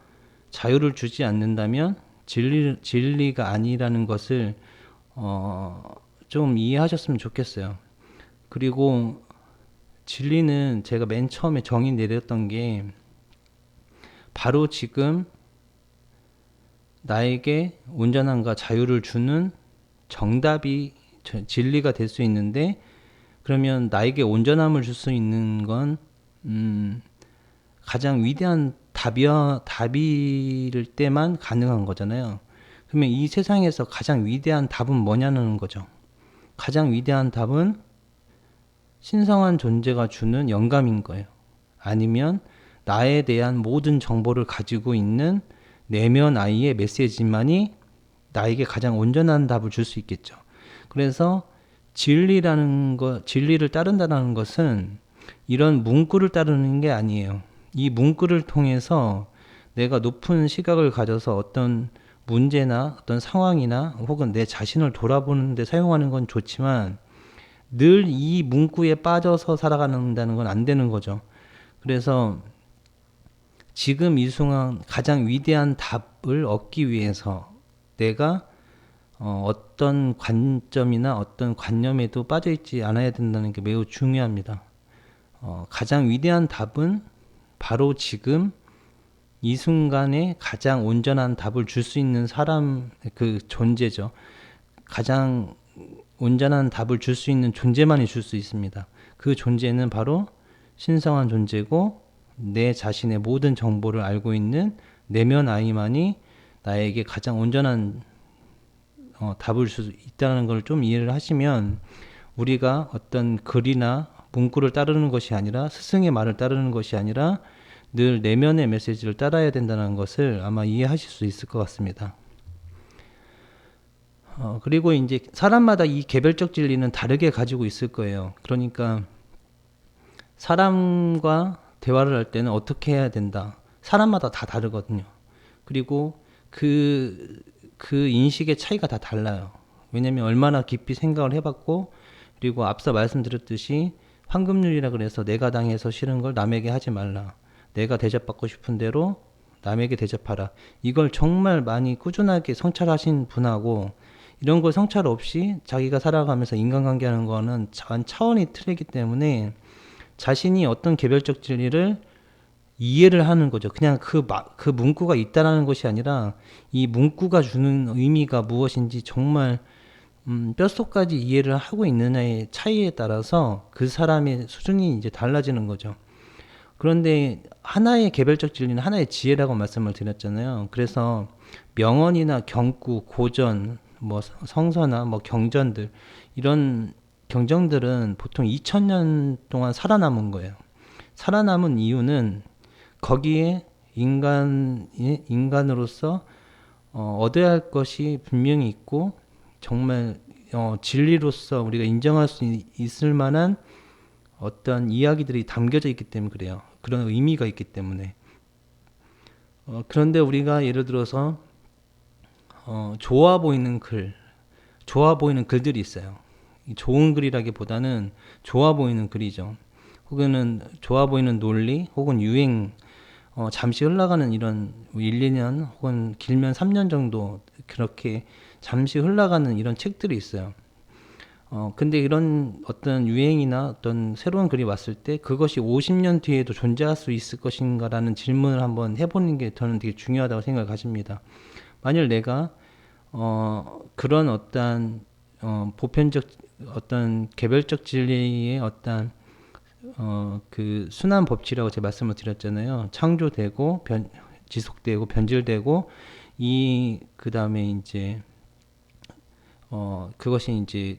자유를 주지 않는다면 진리가 아니라는 것을 좀 이해하셨으면 좋겠어요. 그리고 진리는 제가 맨 처음에 정의 내렸던 게 바로 지금 나에게 온전함과 자유를 주는 정답이 진리가 될 수 있는데, 그러면 나에게 온전함을 줄 수 있는 건 가장 위대한 답일 때만 가능한 거잖아요. 그러면 이 세상에서 가장 위대한 답은 뭐냐는 거죠. 가장 위대한 답은 신성한 존재가 주는 영감인 거예요. 아니면 나에 대한 모든 정보를 가지고 있는 내면 아이의 메시지만이 나에게 가장 온전한 답을 줄 수 있겠죠. 그래서 진리를 따른다는 것은 이런 문구를 따르는 게 아니에요. 이 문구를 통해서 내가 높은 시각을 가져서 어떤 문제나 어떤 상황이나 혹은 내 자신을 돌아보는 데 사용하는 건 좋지만 늘 이 문구에 빠져서 살아간다는 건 안 되는 거죠. 그래서 지금 이 순간 가장 위대한 답을 얻기 위해서 내가 어떤 관점이나 어떤 관념에도 빠져있지 않아야 된다는 게 매우 중요합니다. 가장 위대한 답은 바로 지금 이 순간에 가장 온전한 답을 줄 수 있는 사람, 그 존재죠. 가장 온전한 답을 줄 수 있는 존재만이 줄 수 있습니다. 그 존재는 바로 신성한 존재고 내 자신의 모든 정보를 알고 있는 내면 아이만이 나에게 가장 온전한 답을 줄 수 있다는 걸 좀 이해를 하시면, 우리가 어떤 글이나 문구를 따르는 것이 아니라, 스승의 말을 따르는 것이 아니라 늘 내면의 메시지를 따라야 된다는 것을 아마 이해하실 수 있을 것 같습니다. 그리고 이제 사람마다 이 개별적 진리는 다르게 가지고 있을 거예요. 그러니까 사람과 대화를 할 때는 어떻게 해야 된다. 사람마다 다 다르거든요. 그리고 그 인식의 차이가 다 달라요. 왜냐면 얼마나 깊이 생각을 해봤고, 그리고 앞서 말씀드렸듯이 황금률이라 그래서 내가 당해서 싫은 걸 남에게 하지 말라. 내가 대접받고 싶은 대로 남에게 대접하라. 이걸 정말 많이 꾸준하게 성찰하신 분하고, 이런 걸 성찰 없이 자기가 살아가면서 인간관계 하는 거는 차원이 틀리기 때문에 자신이 어떤 개별적 진리를 이해를 하는 거죠. 그냥 그 문구가 있다라는 것이 아니라 이 문구가 주는 의미가 무엇인지 정말 뼛속까지 이해를 하고 있느냐의 차이에 따라서 그 사람의 수준이 이제 달라지는 거죠. 그런데 하나의 개별적 진리는 하나의 지혜라고 말씀을 드렸잖아요. 그래서 명언이나 경구, 고전, 뭐 성서나 뭐 경전들, 이런 경전들은 보통 2000년 동안 살아남은 거예요. 살아남은 이유는 거기에 인간으로서 얻어야 할 것이 분명히 있고, 정말 진리로서 우리가 인정할 수 있을 만한 어떤 이야기들이 담겨져 있기 때문에 그래요. 그런 의미가 있기 때문에. 그런데 우리가 예를 들어서 좋아 보이는 글들이 있어요. 좋은 글이라기보다는 좋아 보이는 글이죠. 혹은 좋아 보이는 논리, 혹은 유행, 잠시 흘러가는 이런 1, 2년 혹은 길면 3년 정도 그렇게 잠시 흘러가는 이런 책들이 있어요. 근데 이런 어떤 유행이나 어떤 새로운 글이 왔을 때 그것이 50년 뒤에도 존재할 수 있을 것인가라는 질문을 한번 해보는 게 저는 되게 중요하다고 생각을 가집니다. 만일 내가 그런 어떤 보편적 어떤 개별적 진리의 어떤 그 순환 법칙이라고 제가 말씀을 드렸잖아요. 창조되고 지속되고 변질되고 그 다음에 이제 그것이 이제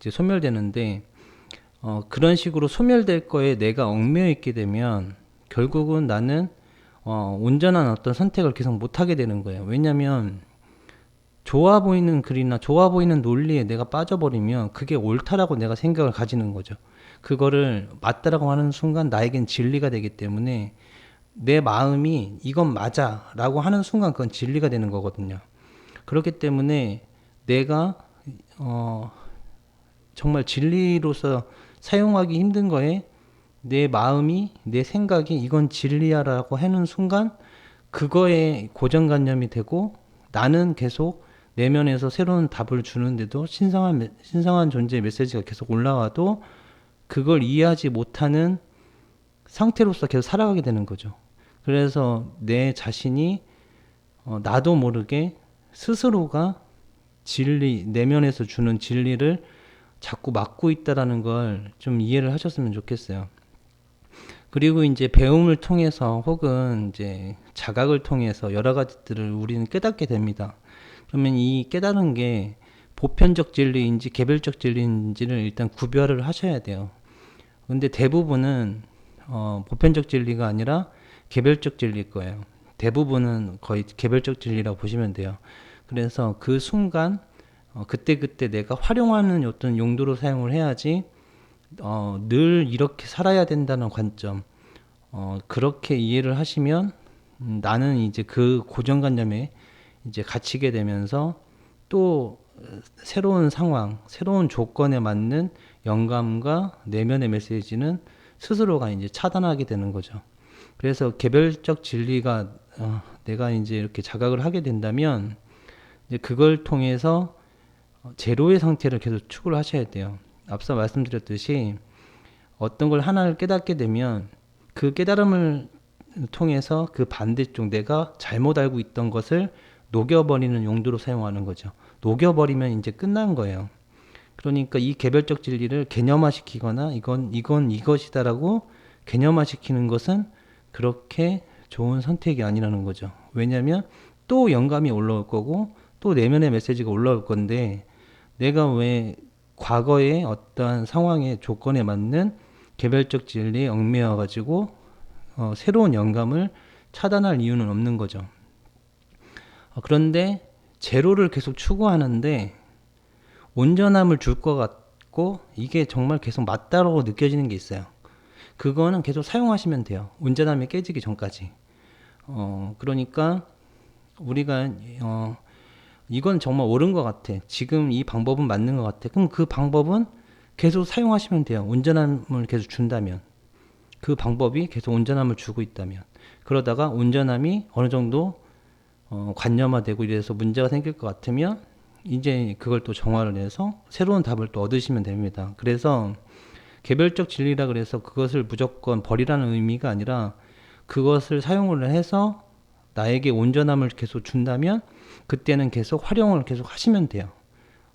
소멸되는데, 그런 식으로 소멸될 거에 내가 얽매여 있게 되면 결국은 나는 온전한 어떤 선택을 계속 못 하게 되는 거예요. 왜냐면 좋아 보이는 글이나 좋아 보이는 논리에 내가 빠져버리면 그게 옳다라고 내가 생각을 가지는 거죠. 그거를 맞다라고 하는 순간 나에겐 진리가 되기 때문에 내 마음이 이건 맞아 라고 하는 순간 그건 진리가 되는 거거든요. 그렇기 때문에 내가 정말 진리로서 사용하기 힘든 거에 내 마음이, 내 생각이 이건 진리야 라고 하는 순간 그거에 고정관념이 되고, 나는 계속 내면에서 새로운 답을 주는데도 신성한 존재의 메시지가 계속 올라와도 그걸 이해하지 못하는 상태로서 계속 살아가게 되는 거죠. 그래서 내 자신이 나도 모르게 스스로가 내면에서 주는 진리를 자꾸 막고 있다라는 걸 좀 이해를 하셨으면 좋겠어요. 그리고 이제 배움을 통해서 혹은 이제 자각을 통해서 여러 가지들을 우리는 깨닫게 됩니다. 그러면 이 깨달은 게 보편적 진리인지 개별적 진리인지를 일단 구별을 하셔야 돼요. 근데 대부분은 보편적 진리가 아니라 개별적 진리일 거예요. 대부분은 거의 개별적 진리라고 보시면 돼요. 그래서 그 순간 그때그때 내가 활용하는 어떤 용도로 사용을 해야지 늘 이렇게 살아야 된다는 관점, 그렇게 이해를 하시면 나는 이제 그 고정관념에 이제 갇히게 되면서 또 새로운 상황, 새로운 조건에 맞는 영감과 내면의 메시지는 스스로가 이제 차단하게 되는 거죠. 그래서 개별적 진리가 내가 이제 이렇게 자각을 하게 된다면 이제 그걸 통해서 제로의 상태를 계속 추구를 하셔야 돼요. 앞서 말씀드렸듯이 어떤 걸 하나를 깨닫게 되면 그 깨달음을 통해서 그 반대쪽 내가 잘못 알고 있던 것을 녹여버리는 용도로 사용하는 거죠. 녹여버리면 이제 끝난 거예요. 그러니까 이 개별적 진리를 개념화시키거나 이건 이것이다라고 개념화시키는 것은 그렇게 좋은 선택이 아니라는 거죠. 왜냐하면 또 영감이 올라올 거고 또 내면의 메시지가 올라올 건데 내가 왜 과거의 어떠한 상황의 조건에 맞는 개별적 진리에 얽매여 가지고 새로운 영감을 차단할 이유는 없는 거죠. 그런데 제로를 계속 추구하는데 온전함을 줄 것 같고 이게 정말 계속 맞다라고 느껴지는 게 있어요. 그거는 계속 사용하시면 돼요. 온전함이 깨지기 전까지. 그러니까 우리가 이건 정말 옳은 것 같아. 지금 이 방법은 맞는 것 같아. 그럼 그 방법은 계속 사용하시면 돼요. 온전함을 계속 준다면. 그 방법이 계속 온전함을 주고 있다면. 그러다가 온전함이 어느 정도 관념화되고 이래서 문제가 생길 것 같으면 이제 그걸 또 정화를 해서 새로운 답을 또 얻으시면 됩니다. 그래서 개별적 진리라 그래서 그것을 무조건 버리라는 의미가 아니라 그것을 사용을 해서 나에게 온전함을 계속 준다면 그때는 계속 활용을 계속 하시면 돼요.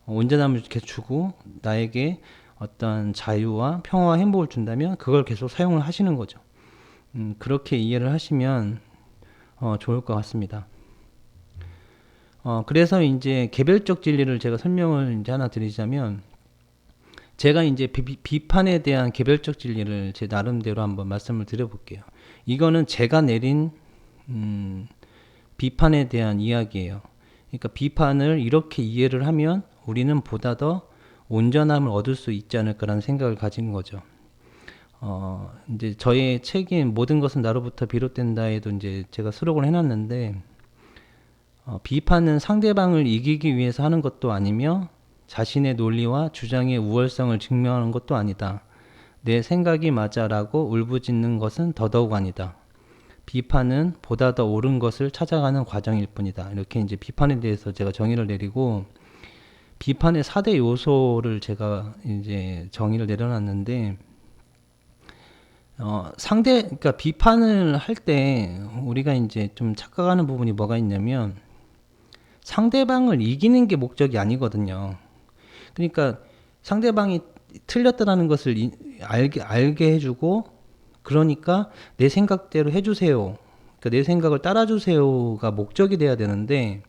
온전함을 계속 주고 나에게 어떤 자유와 평화와 행복을 준다면 그걸 계속 사용을 하시는 거죠. 그렇게 이해를 하시면 좋을 것 같습니다. 그래서 이제 개별적 진리를 제가 설명을 이제 하나 드리자면 제가 이제 비판에 대한 개별적 진리를 제 나름대로 한번 말씀을 드려볼게요. 이거는 제가 내린 비판에 대한 이야기예요. 그러니까 비판을 이렇게 이해를 하면 우리는 보다 더 온전함을 얻을 수 있지 않을까라는 생각을 가진 거죠. 이제 저의 책인 모든 것은 나로부터 비롯된다에도 이제 제가 수록을 해놨는데 비판은 상대방을 이기기 위해서 하는 것도 아니며 자신의 논리와 주장의 우월성을 증명하는 것도 아니다. 내 생각이 맞아라고 울부짖는 것은 더더욱 아니다. 비판은 보다 더 옳은 것을 찾아가는 과정일 뿐이다. 이렇게 이제 비판에 대해서 제가 정의를 내리고 비판의 4대 요소를 제가 이제 정의를 내려놨는데 그러니까 비판을 할 때 우리가 이제 좀 착각하는 부분이 뭐가 있냐면 상대방을 이기는 게 목적이 아니거든요. 그러니까 상대방이 틀렸다는 것을 알게 해주고 그러니까 내 생각대로 해주세요. 그러니까 내 생각을 따라주세요가 목적이 돼야 되는데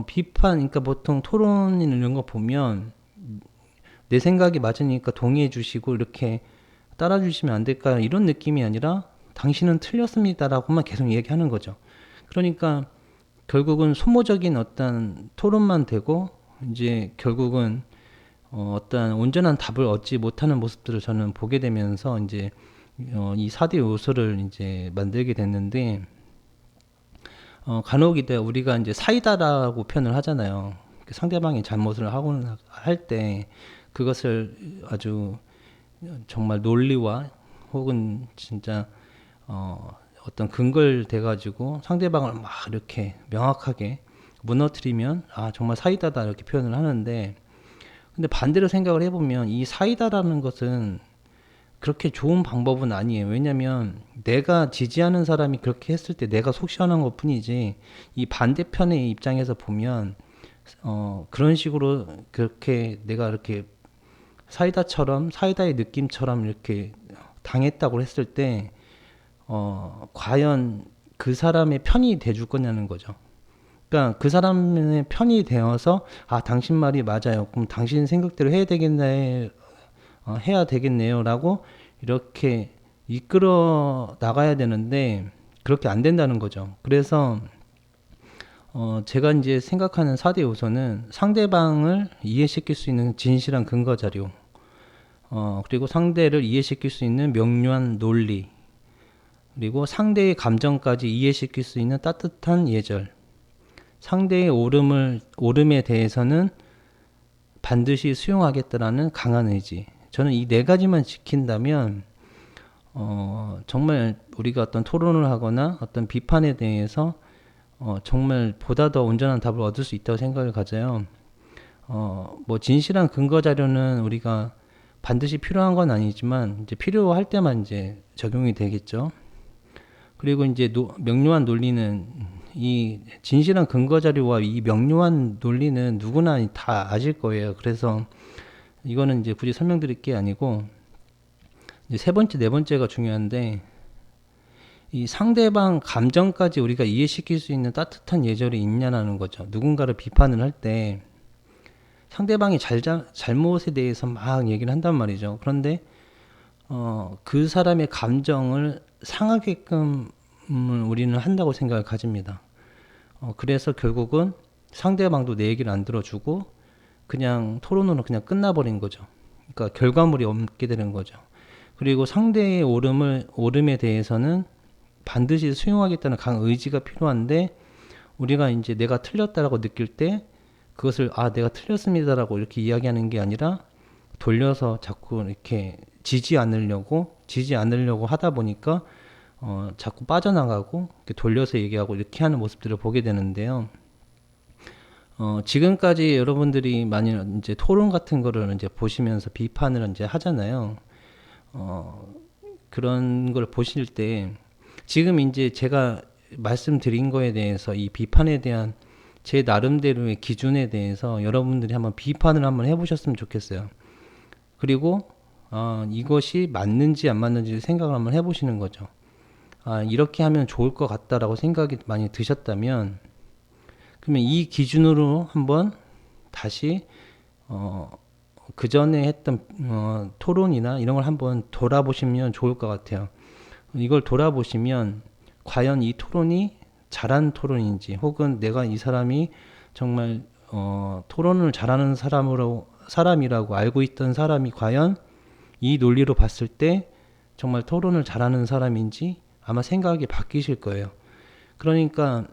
비판, 그러니까 보통 토론이나 이런 거 보면 내 생각이 맞으니까 동의해 주시고 이렇게 따라주시면 안 될까요? 이런 느낌이 아니라 당신은 틀렸습니다라고만 계속 얘기하는 거죠. 그러니까 결국은 소모적인 어떤 토론만 되고 이제 결국은 어떤 온전한 답을 얻지 못하는 모습들을 저는 보게 되면서 이제 이 4대 요소를 이제 만들게 됐는데 간혹 이제 우리가 이제 사이다라고 표현을 하잖아요. 상대방이 잘못을 하고는 할 때 그것을 아주 정말 논리와 혹은 진짜 어떤 근거를 대가지고 상대방을 막 이렇게 명확하게 무너뜨리면 정말 사이다다 이렇게 표현을 하는데 근데 반대로 생각을 해보면 이 사이다라는 것은 그렇게 좋은 방법은 아니에요. 왜냐면 내가 지지하는 사람이 그렇게 했을 때 내가 속 시원한 것 뿐이지 이 반대편의 입장에서 보면 그런 식으로 그렇게 내가 이렇게 사이다의 느낌처럼 이렇게 당했다고 했을 때 과연 그 사람의 편이 돼줄 거냐는 거죠. 그러니까 그 사람의 편이 되어서 당신 말이 맞아요. 그럼 당신 생각대로 해야 되겠네요라고 이렇게 이끌어 나가야 되는데 그렇게 안 된다는 거죠. 그래서 제가 이제 생각하는 4대 요소는 상대방을 이해시킬 수 있는 진실한 근거 자료, 그리고 상대를 이해시킬 수 있는 명료한 논리, 그리고 상대의 감정까지 이해시킬 수 있는 따뜻한 예절, 상대의 옳음에 대해서는 반드시 수용하겠다라는 강한 의지. 저는 이 4가지만 지킨다면 정말 우리가 어떤 토론을 하거나 어떤 비판에 대해서 정말 보다 더 온전한 답을 얻을 수 있다고 생각을 가져요. 뭐 진실한 근거 자료는 우리가 반드시 필요한 건 아니지만 이제 필요할 때만 이제 적용이 되겠죠. 그리고 이제 명료한 논리는 이 진실한 근거 자료와 이 명료한 논리는 누구나 다 아실 거예요. 그래서 이거는 이제 굳이 설명드릴 게 아니고 이제 세 번째, 네 번째가 중요한데 이 상대방 감정까지 우리가 이해시킬 수 있는 따뜻한 예절이 있냐는 거죠. 누군가를 비판을 할 때 상대방이 잘못에 대해서 막 얘기를 한단 말이죠. 그런데 그 사람의 감정을 상하게끔 우리는 한다고 생각을 가집니다. 그래서 결국은 상대방도 내 얘기를 안 들어주고 그냥 토론으로 그냥 끝나버린 거죠. 그러니까 결과물이 없게 되는 거죠. 그리고 상대의 옳음에 대해서는 반드시 수용하겠다는 강한 의지가 필요한데, 우리가 이제 내가 틀렸다라고 느낄 때 그것을 내가 틀렸습니다라고 이렇게 이야기하는 게 아니라 돌려서 자꾸 이렇게 지지 않으려고 하다 보니까 자꾸 빠져나가고 이렇게 돌려서 얘기하고 이렇게 하는 모습들을 보게 되는데요. 지금까지 여러분들이 많이 이제 토론 같은 거를 이제 보시면서 비판을 이제 하잖아요. 그런 걸 보실 때 지금 이제 제가 말씀드린 거에 대해서 이 비판에 대한 제 나름대로의 기준에 대해서 여러분들이 한번 비판을 한번 해보셨으면 좋겠어요. 그리고 이것이 맞는지 안 맞는지 생각을 한번 해보시는 거죠. 이렇게 하면 좋을 것 같다라고 생각이 많이 드셨다면, 그러면 이 기준으로 한번 다시 그 전에 했던 토론이나 이런 걸 한번 돌아보시면 좋을 것 같아요. 이걸 돌아보시면 과연 이 토론이 잘한 토론인지, 혹은 내가 이 사람이 정말 토론을 잘하는 사람이라고 알고 있던 사람이 과연 이 논리로 봤을 때 정말 토론을 잘하는 사람인지 아마 생각이 바뀌실 거예요. 그러니까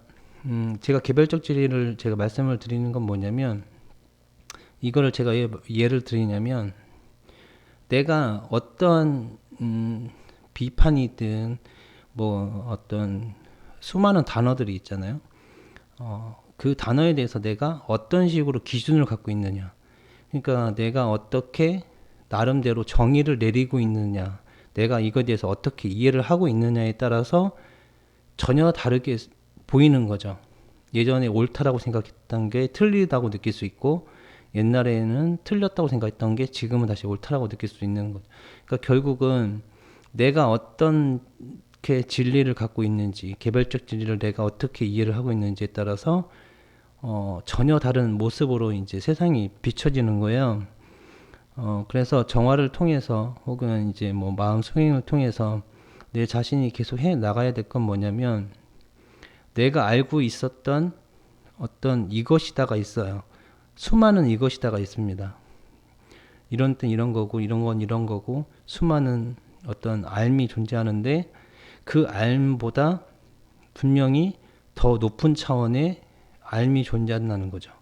제가 개별적 진리를 제가 말씀을 드리는 건 뭐냐면, 이거를 제가 예를 드리냐면, 내가 어떤 비판이든 뭐 어떤 수많은 단어들이 있잖아요. 그 단어에 대해서 내가 어떤 식으로 기준을 갖고 있느냐, 그러니까 내가 어떻게 나름대로 정의를 내리고 있느냐, 내가 이거에 대해서 어떻게 이해를 하고 있느냐에 따라서 전혀 다르게 보이는 거죠. 예전에 옳다라고 생각했던 게 틀리다고 느낄 수 있고, 옛날에는 틀렸다고 생각했던 게 지금은 다시 옳다라고 느낄 수 있는 거죠. 그러니까 결국은 내가 어떤 진리를 갖고 있는지, 개별적 진리를 내가 어떻게 이해를 하고 있는지에 따라서 전혀 다른 모습으로 이제 세상이 비춰지는 거예요. 그래서 정화를 통해서, 혹은 이제 뭐 마음 수행을 통해서 내 자신이 계속 해 나가야 될 건 뭐냐면, 내가 알고 있었던 어떤 이것이다가 있어요. 수많은 이것이다가 있습니다. 이런 땐 이런 거고, 이런 건 이런 거고, 수많은 어떤 알미 존재하는데, 그 알보다 분명히 더 높은 차원의 알미 존재한다는 거죠.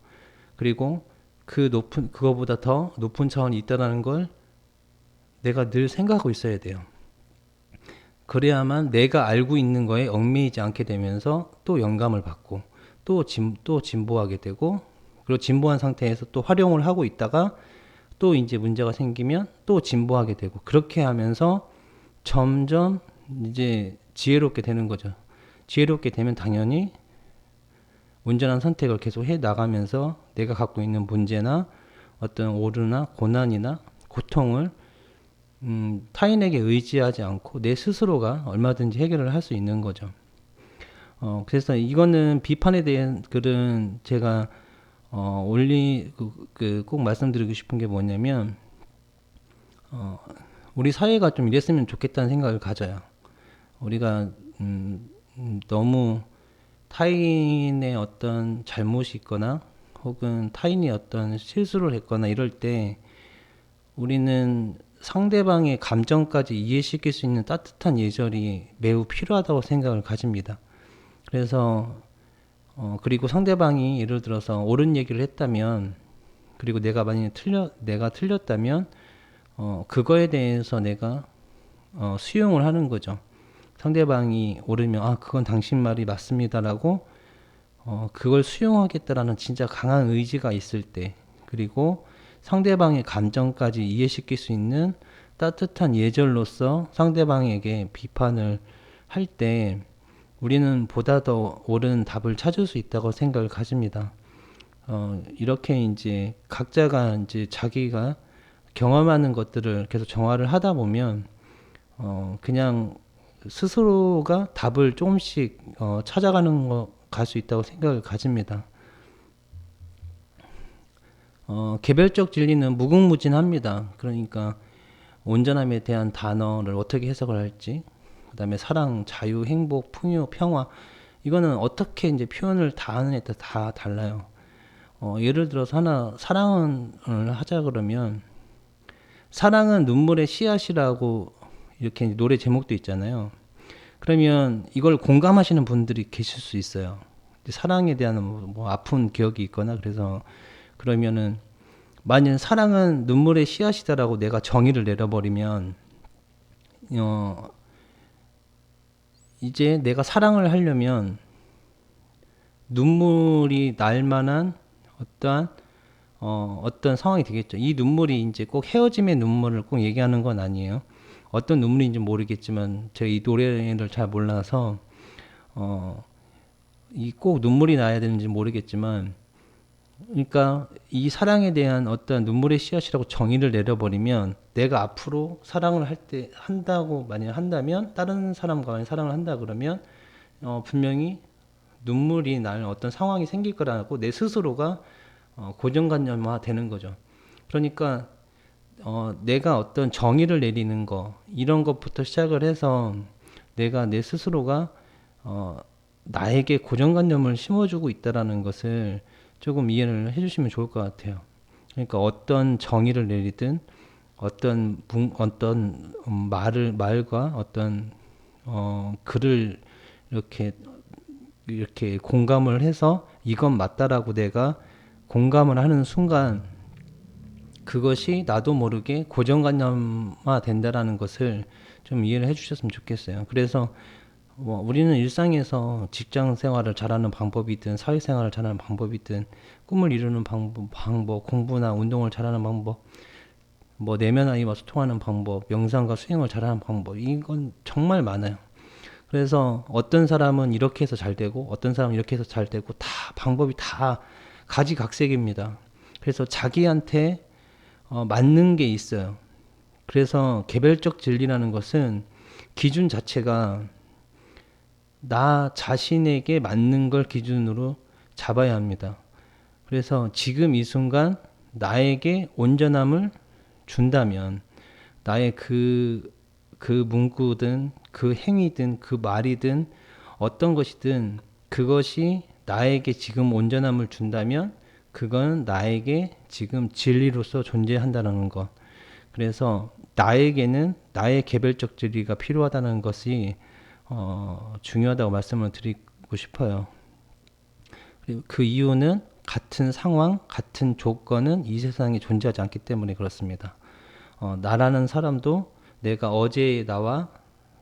그리고 그거보다 더 높은 차원이 있다는 걸 내가 늘 생각하고 있어야 돼요. 그래야만 내가 알고 있는 거에 얽매이지 않게 되면서 또 영감을 받고 또 진보하게 되고, 그리고 진보한 상태에서 또 활용을 하고 있다가 또 이제 문제가 생기면 또 진보하게 되고, 그렇게 하면서 점점 이제 지혜롭게 되는 거죠. 지혜롭게 되면 당연히 온전한 선택을 계속 해 나가면서 내가 갖고 있는 문제나 어떤 오류나 고난이나 고통을 타인에게 의지하지 않고 내 스스로가 얼마든지 해결을 할 수 있는 거죠. 그래서 이거는 비판에 대한 글은 제가 꼭 말씀드리고 싶은 게 뭐냐면, 우리 사회가 좀 이랬으면 좋겠다는 생각을 가져요. 우리가 너무 타인의 어떤 잘못이 있거나, 혹은 타인이 어떤 실수를 했거나 이럴 때 우리는 상대방의 감정까지 이해시킬 수 있는 따뜻한 예절이 매우 필요하다고 생각을 가집니다. 그래서 그리고 상대방이 예를 들어서 옳은 얘기를 했다면, 그리고 내가 만약에 내가 틀렸다면 그거에 대해서 내가 수용을 하는 거죠. 상대방이 옳으면 그건 당신 말이 맞습니다라고 그걸 수용하겠다라는 진짜 강한 의지가 있을 때, 그리고 상대방의 감정까지 이해시킬 수 있는 따뜻한 예절로서 상대방에게 비판을 할 때 우리는 보다 더 옳은 답을 찾을 수 있다고 생각을 가집니다. 이렇게 이제 각자가 이제 자기가 경험하는 것들을 계속 정화를 하다 보면 그냥 스스로가 답을 조금씩 찾아가는 갈 수 있다고 생각을 가집니다. 개별적 진리는 무궁무진합니다. 그러니까 온전함에 대한 단어를 어떻게 해석을 할지, 그 다음에 사랑, 자유, 행복, 풍요, 평화, 이거는 어떻게 이제 표현을 다 하느냐에 따라 다 달라요. 예를 들어서 하나 사랑을 하자 그러면, 사랑은 눈물의 씨앗이라고 이렇게 노래 제목도 있잖아요. 그러면 이걸 공감하시는 분들이 계실 수 있어요. 사랑에 대한 뭐 아픈 기억이 있거나, 그래서 그러면은 만약 사랑은 눈물의 씨앗이다라고 내가 정의를 내려버리면, 이제 내가 사랑을 하려면 눈물이 날 만한 어떤 상황이 되겠죠. 이 눈물이 이제 꼭 헤어짐의 눈물을 꼭 얘기하는 건 아니에요. 어떤 눈물인지 모르겠지만 제가 이 노래를 잘 몰라서 이 꼭 눈물이 나야 되는지 모르겠지만, 그러니까 이 사랑에 대한 어떤 눈물의 씨앗이라고 정의를 내려버리면, 내가 앞으로 사랑을 할 때 한다고 만약 한다면, 다른 사람과 만약 사랑을 한다 그러면 분명히 눈물이 날 어떤 상황이 생길 거라고 내 스스로가 고정관념화 되는 거죠. 그러니까 내가 어떤 정의를 내리는 거, 이런 것부터 시작을 해서 내가 내 스스로가 나에게 고정관념을 심어주고 있다라는 것을 조금 이해를 해주시면 좋을 것 같아요. 그러니까 어떤 정의를 내리든 어떤 말과 어떤 글을 이렇게 공감을 해서 이건 맞다라고 내가 공감을 하는 순간, 그것이 나도 모르게 고정관념화 된다라는 것을 좀 이해를 해주셨으면 좋겠어요. 그래서 우리는 일상에서 직장 생활을 잘하는 방법이든 사회생활을 잘하는 방법이든 꿈을 이루는 방법, 공부나 운동을 잘하는 방법, 뭐 내면 아이와 소통하는 방법, 명상과 수행을 잘하는 방법, 이건 정말 많아요. 그래서 어떤 사람은 이렇게 해서 잘 되고 어떤 사람은 이렇게 해서 잘 되고, 다 방법이 다 가지각색입니다. 그래서 자기한테 맞는 게 있어요. 그래서 개별적 진리라는 것은 기준 자체가 나 자신에게 맞는 걸 기준으로 잡아야 합니다. 그래서 지금 이 순간 나에게 온전함을 준다면, 나의 그 문구든 그 행위든 그 말이든 어떤 것이든, 그것이 나에게 지금 온전함을 준다면 그건 나에게 지금 진리로서 존재한다는 것. 그래서 나에게는 나의 개별적 진리가 필요하다는 것이 중요하다고 말씀을 드리고 싶어요. 그리고 그 이유는 같은 상황, 같은 조건은 이 세상에 존재하지 않기 때문에 그렇습니다. 나라는 사람도 내가 어제의 나와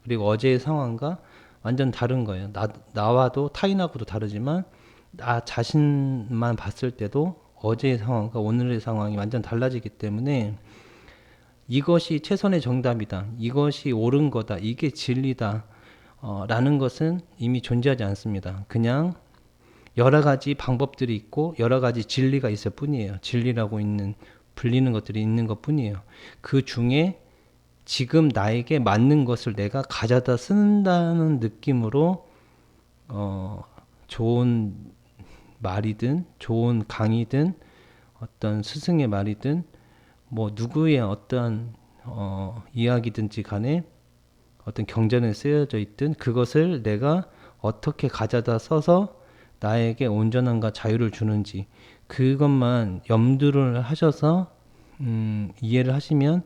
그리고 어제의 상황과 완전 다른 거예요. 나와도 타인하고도 다르지만 나 자신만 봤을 때도 어제의 상황과 오늘의 상황이 완전 달라지기 때문에, 이것이 최선의 정답이다, 이것이 옳은 거다, 이게 진리다 라는 것은 이미 존재하지 않습니다. 그냥 여러 가지 방법들이 있고 여러 가지 진리가 있을 뿐이에요. 진리라고 불리는 것들이 있는 것 뿐이에요. 그 중에 지금 나에게 맞는 것을 내가 가져다 쓴다는 느낌으로 좋은 말이든 좋은 강의든 어떤 스승의 말이든 뭐 누구의 어떤 이야기든지 간에 어떤 경전에 쓰여져 있든, 그것을 내가 어떻게 가져다 써서 나에게 온전함과 자유를 주는지, 그것만 염두를 하셔서 이해를 하시면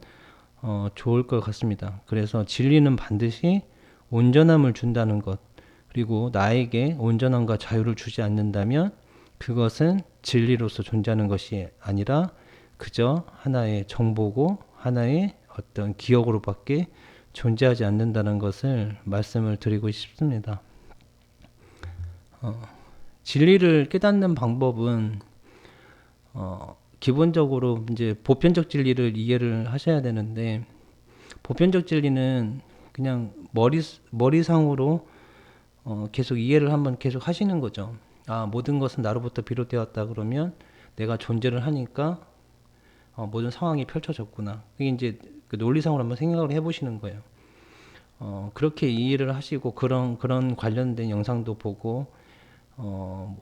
좋을 것 같습니다. 그래서 진리는 반드시 온전함을 준다는 것, 그리고 나에게 온전함과 자유를 주지 않는다면 그것은 진리로서 존재하는 것이 아니라 그저 하나의 정보고 하나의 어떤 기억으로밖에 존재하지 않는다는 것을 말씀을 드리고 싶습니다. 진리를 깨닫는 방법은 기본적으로 이제 보편적 진리를 이해를 하셔야 되는데, 보편적 진리는 그냥 머리상으로 계속 이해를 한번 계속 하시는 거죠. 모든 것은 나로부터 비롯되었다 그러면 내가 존재를 하니까 모든 상황이 펼쳐졌구나. 이게 이제 그 논리상으로 한번 생각을 해보시는 거예요. 그렇게 이해를 하시고 그런 관련된 영상도 보고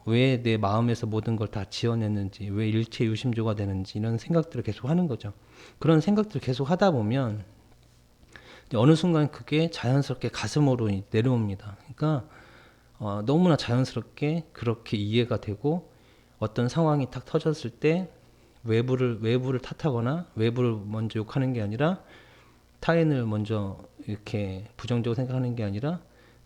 왜 내 마음에서 모든 걸 다 지어냈는지, 왜 일체 유심조가 되는지 이런 생각들을 계속 하는 거죠. 그런 생각들을 계속 하다 보면 이제 어느 순간 그게 자연스럽게 가슴으로 내려옵니다. 그러니까 너무나 자연스럽게 그렇게 이해가 되고 어떤 상황이 탁 터졌을 때 외부를 탓하거나 외부를 먼저 욕하는 게 아니라 타인을 먼저 이렇게 부정적으로 생각하는 게 아니라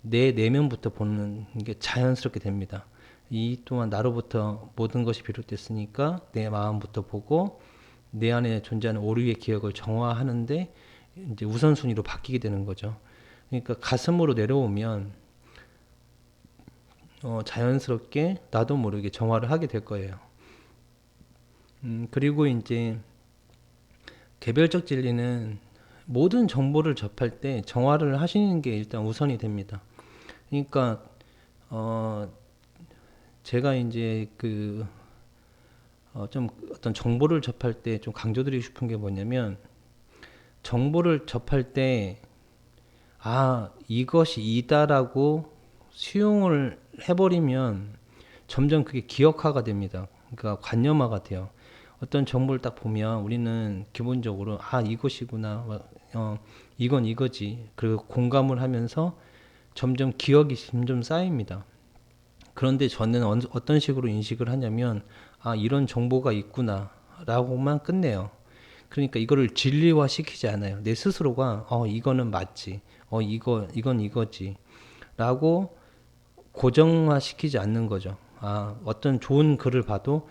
내 내면부터 보는 게 자연스럽게 됩니다. 이 또한 나로부터 모든 것이 비롯됐으니까 내 마음부터 보고 내 안에 존재하는 오류의 기억을 정화하는데 이제 우선순위로 바뀌게 되는 거죠. 그러니까 가슴으로 내려오면 자연스럽게 나도 모르게 정화를 하게 될 거예요. 그리고 이제 개별적 진리는 모든 정보를 접할 때 정화를 하시는 게 일단 우선이 됩니다. 그러니까 제가 이제 좀 어떤 정보를 접할 때 좀 강조드리고 싶은 게 뭐냐면 정보를 접할 때 이것이 이다라고 수용을 해버리면 점점 그게 기억화가 됩니다. 그러니까 관념화가 돼요. 어떤 정보를 딱 보면 우리는 기본적으로 이것이구나, 이건 이거지. 그리고 공감을 하면서 점점 기억이 점점 쌓입니다. 그런데 저는 어떤 식으로 인식을 하냐면 이런 정보가 있구나 라고만 끝내요. 그러니까 이거를 진리화 시키지 않아요. 내 스스로가 이거는 맞지, 이건 이거지 라고 고정화 시키지 않는 거죠. 어떤 좋은 글을 봐도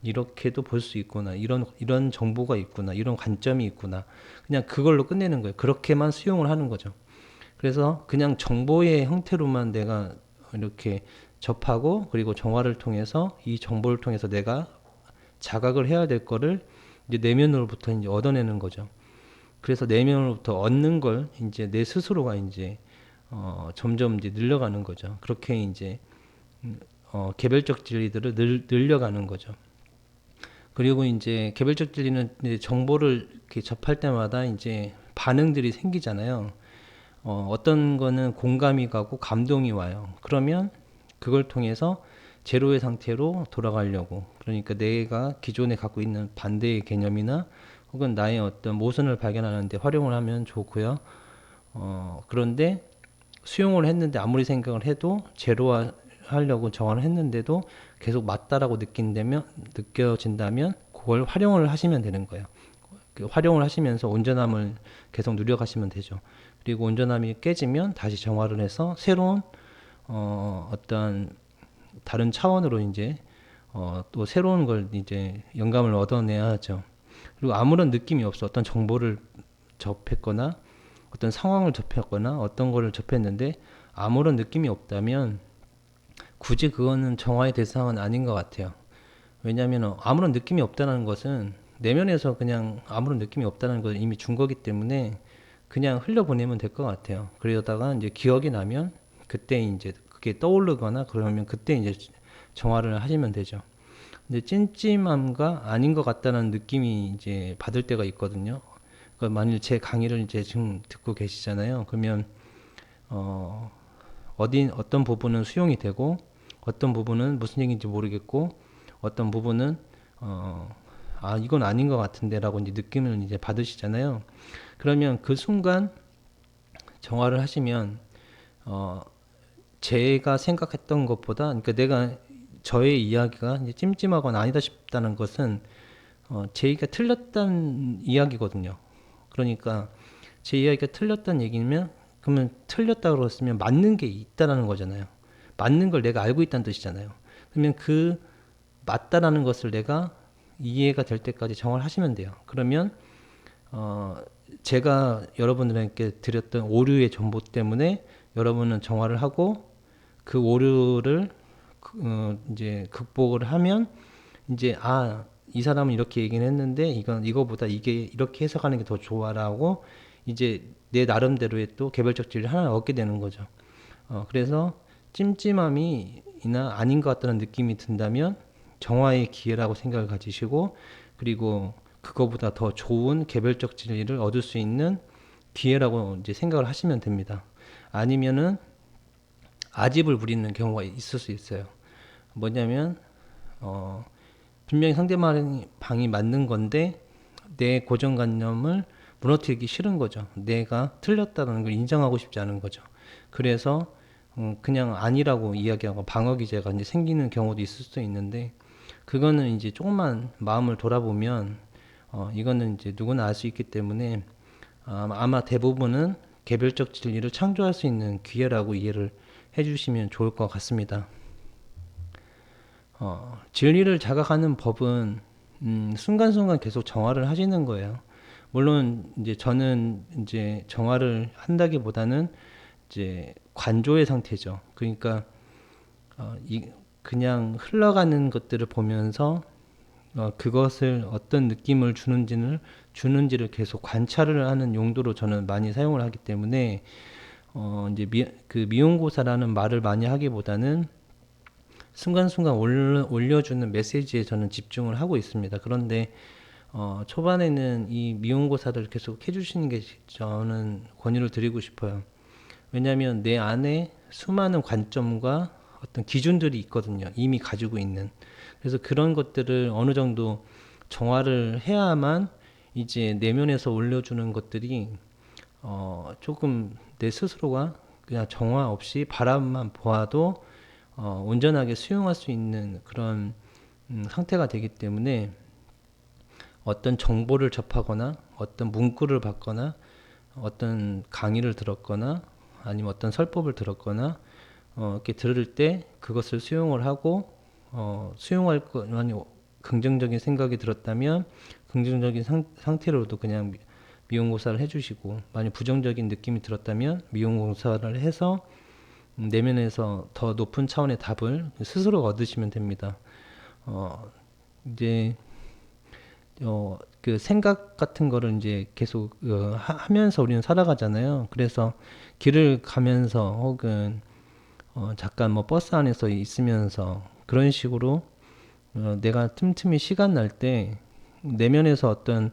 이렇게도 볼 수 있구나, 이런 정보가 있구나, 이런 관점이 있구나, 그냥 그걸로 끝내는 거예요. 그렇게만 수용을 하는 거죠. 그래서 그냥 정보의 형태로만 내가 이렇게 접하고, 그리고 정화를 통해서 이 정보를 통해서 내가 자각을 해야 될 거를 이제 내면으로부터 이제 얻어내는 거죠. 그래서 내면으로부터 얻는 걸 이제 내 스스로가 이제 점점 이제 늘려가는 거죠. 그렇게 이제 개별적 진리들을 늘려가는 거죠. 그리고 이제 개별적 진리는 이제 정보를 이렇게 접할 때마다 이제 반응들이 생기잖아요. 어떤 거는 공감이 가고 감동이 와요. 그러면 그걸 통해서 제로의 상태로 돌아가려고, 그러니까 내가 기존에 갖고 있는 반대의 개념이나 혹은 나의 어떤 모순을 발견하는데 활용을 하면 좋고요. 그런데 수용을 했는데 아무리 생각을 해도 제로화 하려고 정화를 했는데도 계속 맞다라고 느껴진다면 그걸 활용을 하시면 되는 거예요. 그 활용을 하시면서 온전함을 계속 누려가시면 되죠. 그리고 온전함이 깨지면 다시 정화를 해서 새로운 어떤 다른 차원으로 이제 또 새로운 걸 이제 영감을 얻어내야 하죠. 그리고 아무런 느낌이 없어. 어떤 정보를 접했거나 어떤 상황을 접했거나 어떤 거를 접했는데 아무런 느낌이 없다면 굳이 그거는 정화의 대상은 아닌 것 같아요. 왜냐하면 아무런 느낌이 없다는 것은 내면에서 그냥 아무런 느낌이 없다는 걸 이미 준 거기 때문에 그냥 흘려보내면 될 것 같아요. 그러다가 이제 기억이 나면 그때 이제 그게 떠오르거나 그러면 그때 이제 정화를 하시면 되죠. 근데 찜찜함과 아닌 것 같다는 느낌이 이제 받을 때가 있거든요. 그러니까 만일 제 강의를 이제 지금 듣고 계시잖아요. 그러면 어떤 부분은 수용이 되고 어떤 부분은 무슨 얘기인지 모르겠고 어떤 부분은 이건 아닌 것 같은데라고 이제 느낌을 이제 받으시잖아요. 그러면 그 순간 정화를 하시면 제가 생각했던 것보다, 그러니까 저의 이야기가 이제 찜찜하거나 아니다 싶다는 것은 제 얘기가 틀렸다는 이야기거든요. 그러니까 제 이야기가 틀렸다는 얘기면 그러면 틀렸다고 그랬으면 맞는 게 있다라는 거잖아요. 맞는 걸 내가 알고 있다는 뜻이잖아요. 그러면 그 맞다라는 것을 내가 이해가 될 때까지 정화를 하시면 돼요. 그러면 제가 여러분들에게 드렸던 오류의 정보 때문에 여러분은 정화를 하고 그 오류를 이제 극복을 하면 이제 이 사람은 이렇게 얘기는 했는데 이거보다 이게 이렇게 해석하는 게 더 좋아라고 이제 내 나름대로의 또 개별적 진리를 하나 얻게 되는 거죠. 그래서 찜찜함이나 아닌 것 같다는 느낌이 든다면 정화의 기회라고 생각을 가지시고, 그리고 그거보다 더 좋은 개별적 진리를 얻을 수 있는 기회라고 이제 생각을 하시면 됩니다. 아니면은 아집을 부리는 경우가 있을 수 있어요. 뭐냐면 분명히 상대방이 맞는 건데 내 고정관념을 무너뜨리기 싫은 거죠. 내가 틀렸다는 걸 인정하고 싶지 않은 거죠. 그래서 그냥 아니라고 이야기하고 방어 기제가 이제 생기는 경우도 있을 수 있는데, 그거는 이제 조금만 마음을 돌아보면 이거는 이제 누구나 알 수 있기 때문에 아마 대부분은 개별적 진리를 창조할 수 있는 기회라고 이해를 해주시면 좋을 것 같습니다. 진리를 자각하는 법은 순간순간 계속 정화를 하시는 거예요. 물론 이제 저는 이제 정화를 한다기보다는 이제 관조의 상태죠. 그러니까 그냥 흘러가는 것들을 보면서 그것을 어떤 느낌을 주는지를 계속 관찰을 하는 용도로 저는 많이 사용을 하기 때문에 이제 그 미용고사라는 말을 많이 하기보다는 순간순간 올려주는 메시지에 저는 집중을 하고 있습니다. 그런데 초반에는 이 미용고사를 계속 해주시는 게 저는 권유를 드리고 싶어요. 왜냐하면 내 안에 수많은 관점과 어떤 기준들이 있거든요. 이미 가지고 있는. 그래서 그런 것들을 어느 정도 정화를 해야만 이제 내면에서 올려주는 것들이 조금 내 스스로가 그냥 정화 없이 바람만 보아도 온전하게 수용할 수 있는 그런 상태가 되기 때문에 어떤 정보를 접하거나 어떤 문구를 받거나 어떤 강의를 들었거나 아니면 어떤 설법을 들었거나 이렇게 들을 때 그것을 수용을 하고 수용할 것 아니 긍정적인 생각이 들었다면 긍정적인 상태로도 그냥 미용고사를 해주시고, 만약 부정적인 느낌이 들었다면 미용고사를 해서 내면에서 더 높은 차원의 답을 스스로 얻으시면 됩니다. 이제 그 생각 같은 거를 이제 계속 하면서 우리는 살아가잖아요. 그래서 길을 가면서 혹은 잠깐 뭐 버스 안에서 있으면서 그런 식으로 내가 틈틈이 시간 날 때 내면에서 어떤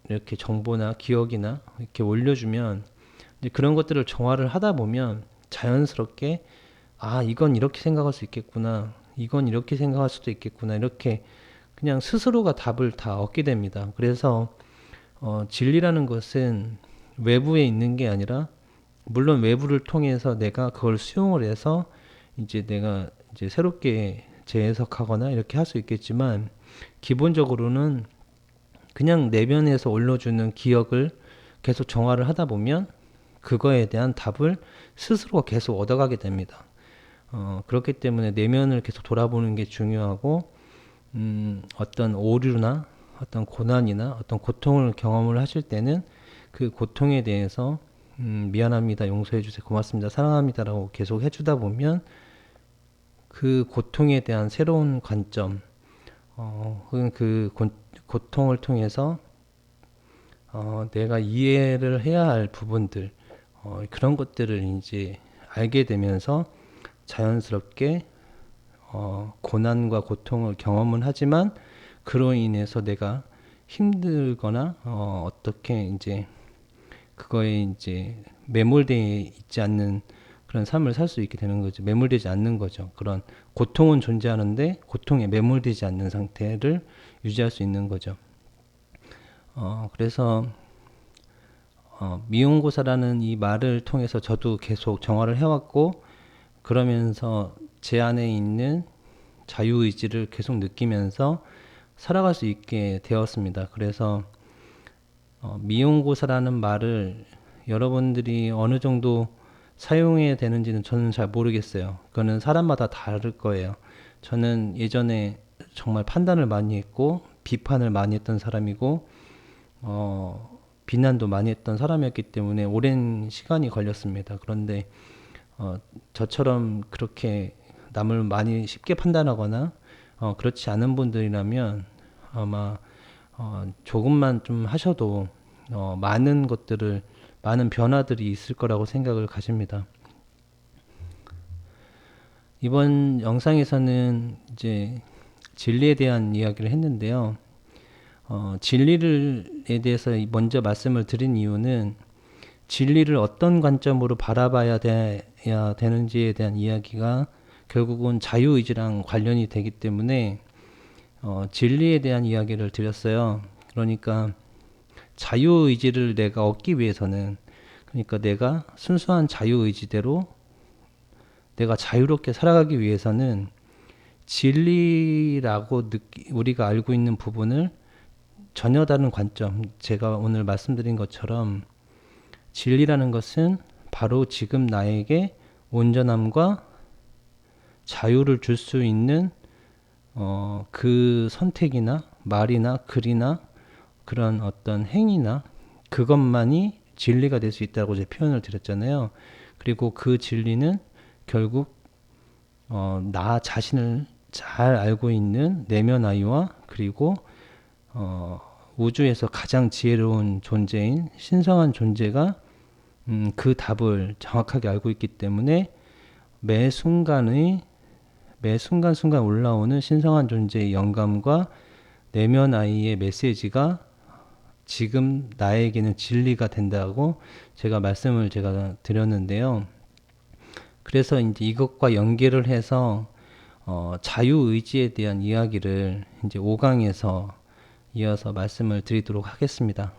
이렇게 정보나 기억이나 이렇게 올려주면 이제 그런 것들을 정화를 하다 보면 자연스럽게 이건 이렇게 생각할 수 있겠구나, 이건 이렇게 생각할 수도 있겠구나, 이렇게 그냥 스스로가 답을 다 얻게 됩니다. 그래서 진리라는 것은 외부에 있는 게 아니라, 물론 외부를 통해서 내가 그걸 수용을 해서 이제 내가 이제 새롭게 재해석하거나 이렇게 할 수 있겠지만, 기본적으로는 그냥 내면에서 올려주는 기억을 계속 정화를 하다 보면 그거에 대한 답을 스스로가 계속 얻어가게 됩니다. 그렇기 때문에 내면을 계속 돌아보는 게 중요하고, 어떤 오류나 어떤 고난이나 어떤 고통을 경험을 하실 때는 그 고통에 대해서 미안합니다, 용서해 주세요, 고맙습니다, 사랑합니다라고 계속 해주다 보면 그 고통에 대한 새로운 관점, 혹은 그 고통을 통해서 내가 이해를 해야 할 부분들, 그런 것들을 이제 알게 되면서 자연스럽게 고난과 고통을 경험은 하지만 그로 인해서 내가 힘들거나 어떻게 이제 그거에 이제 매몰되어 있지 않는 그런 삶을 살 수 있게 되는 거죠. 매몰되지 않는 거죠. 그런 고통은 존재하는데 고통에 매몰되지 않는 상태를 유지할 수 있는 거죠. 그래서 미용고사라는 이 말을 통해서 저도 계속 정화를 해왔고, 그러면서 제 안에 있는 자유의지를 계속 느끼면서 살아갈 수 있게 되었습니다. 그래서 미용고사라는 말을 여러분들이 어느 정도 사용해야 되는지는 저는 잘 모르겠어요. 그거는 사람마다 다를 거예요. 저는 예전에 정말 판단을 많이 했고 비판을 많이 했던 사람이고 비난도 많이 했던 사람이었기 때문에 오랜 시간이 걸렸습니다. 그런데 저처럼 그렇게 남을 많이 쉽게 판단하거나 그렇지 않은 분들이라면 아마 조금만 좀 하셔도 많은 변화들이 있을 거라고 생각을 가집니다. 이번 영상에서는 이제 진리에 대한 이야기를 했는데요. 진리를 진리에 대해서 먼저 말씀을 드린 이유는 진리를 어떤 관점으로 바라봐야 되는지에 대한 이야기가 결국은 자유의지랑 관련이 되기 때문에 진리에 대한 이야기를 드렸어요. 그러니까 자유의지를 내가 얻기 위해서는, 그러니까 내가 순수한 자유의지대로 내가 자유롭게 살아가기 위해서는 진리라고 우리가 알고 있는 부분을 전혀 다른 관점, 제가 오늘 말씀드린 것처럼 진리라는 것은 바로 지금 나에게 온전함과 자유를 줄 수 있는 그 선택이나 말이나 글이나 그런 어떤 행위나 그것만이 진리가 될 수 있다고 제 표현을 드렸잖아요. 그리고 그 진리는 결국 나 자신을 잘 알고 있는 내면 아이와 그리고 우주에서 가장 지혜로운 존재인 신성한 존재가 그 답을 정확하게 알고 있기 때문에 매 순간순간 올라오는 신성한 존재의 영감과 내면 아이의 메시지가 지금 나에게는 진리가 된다고 제가 말씀을 드렸는데요. 그래서 이제 이것과 연계를 해서 자유의지에 대한 이야기를 이제 5강에서 이어서 말씀을 드리도록 하겠습니다.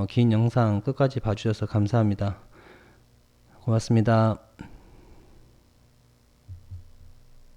긴 영상 끝까지 봐주셔서 감사합니다. 고맙습니다.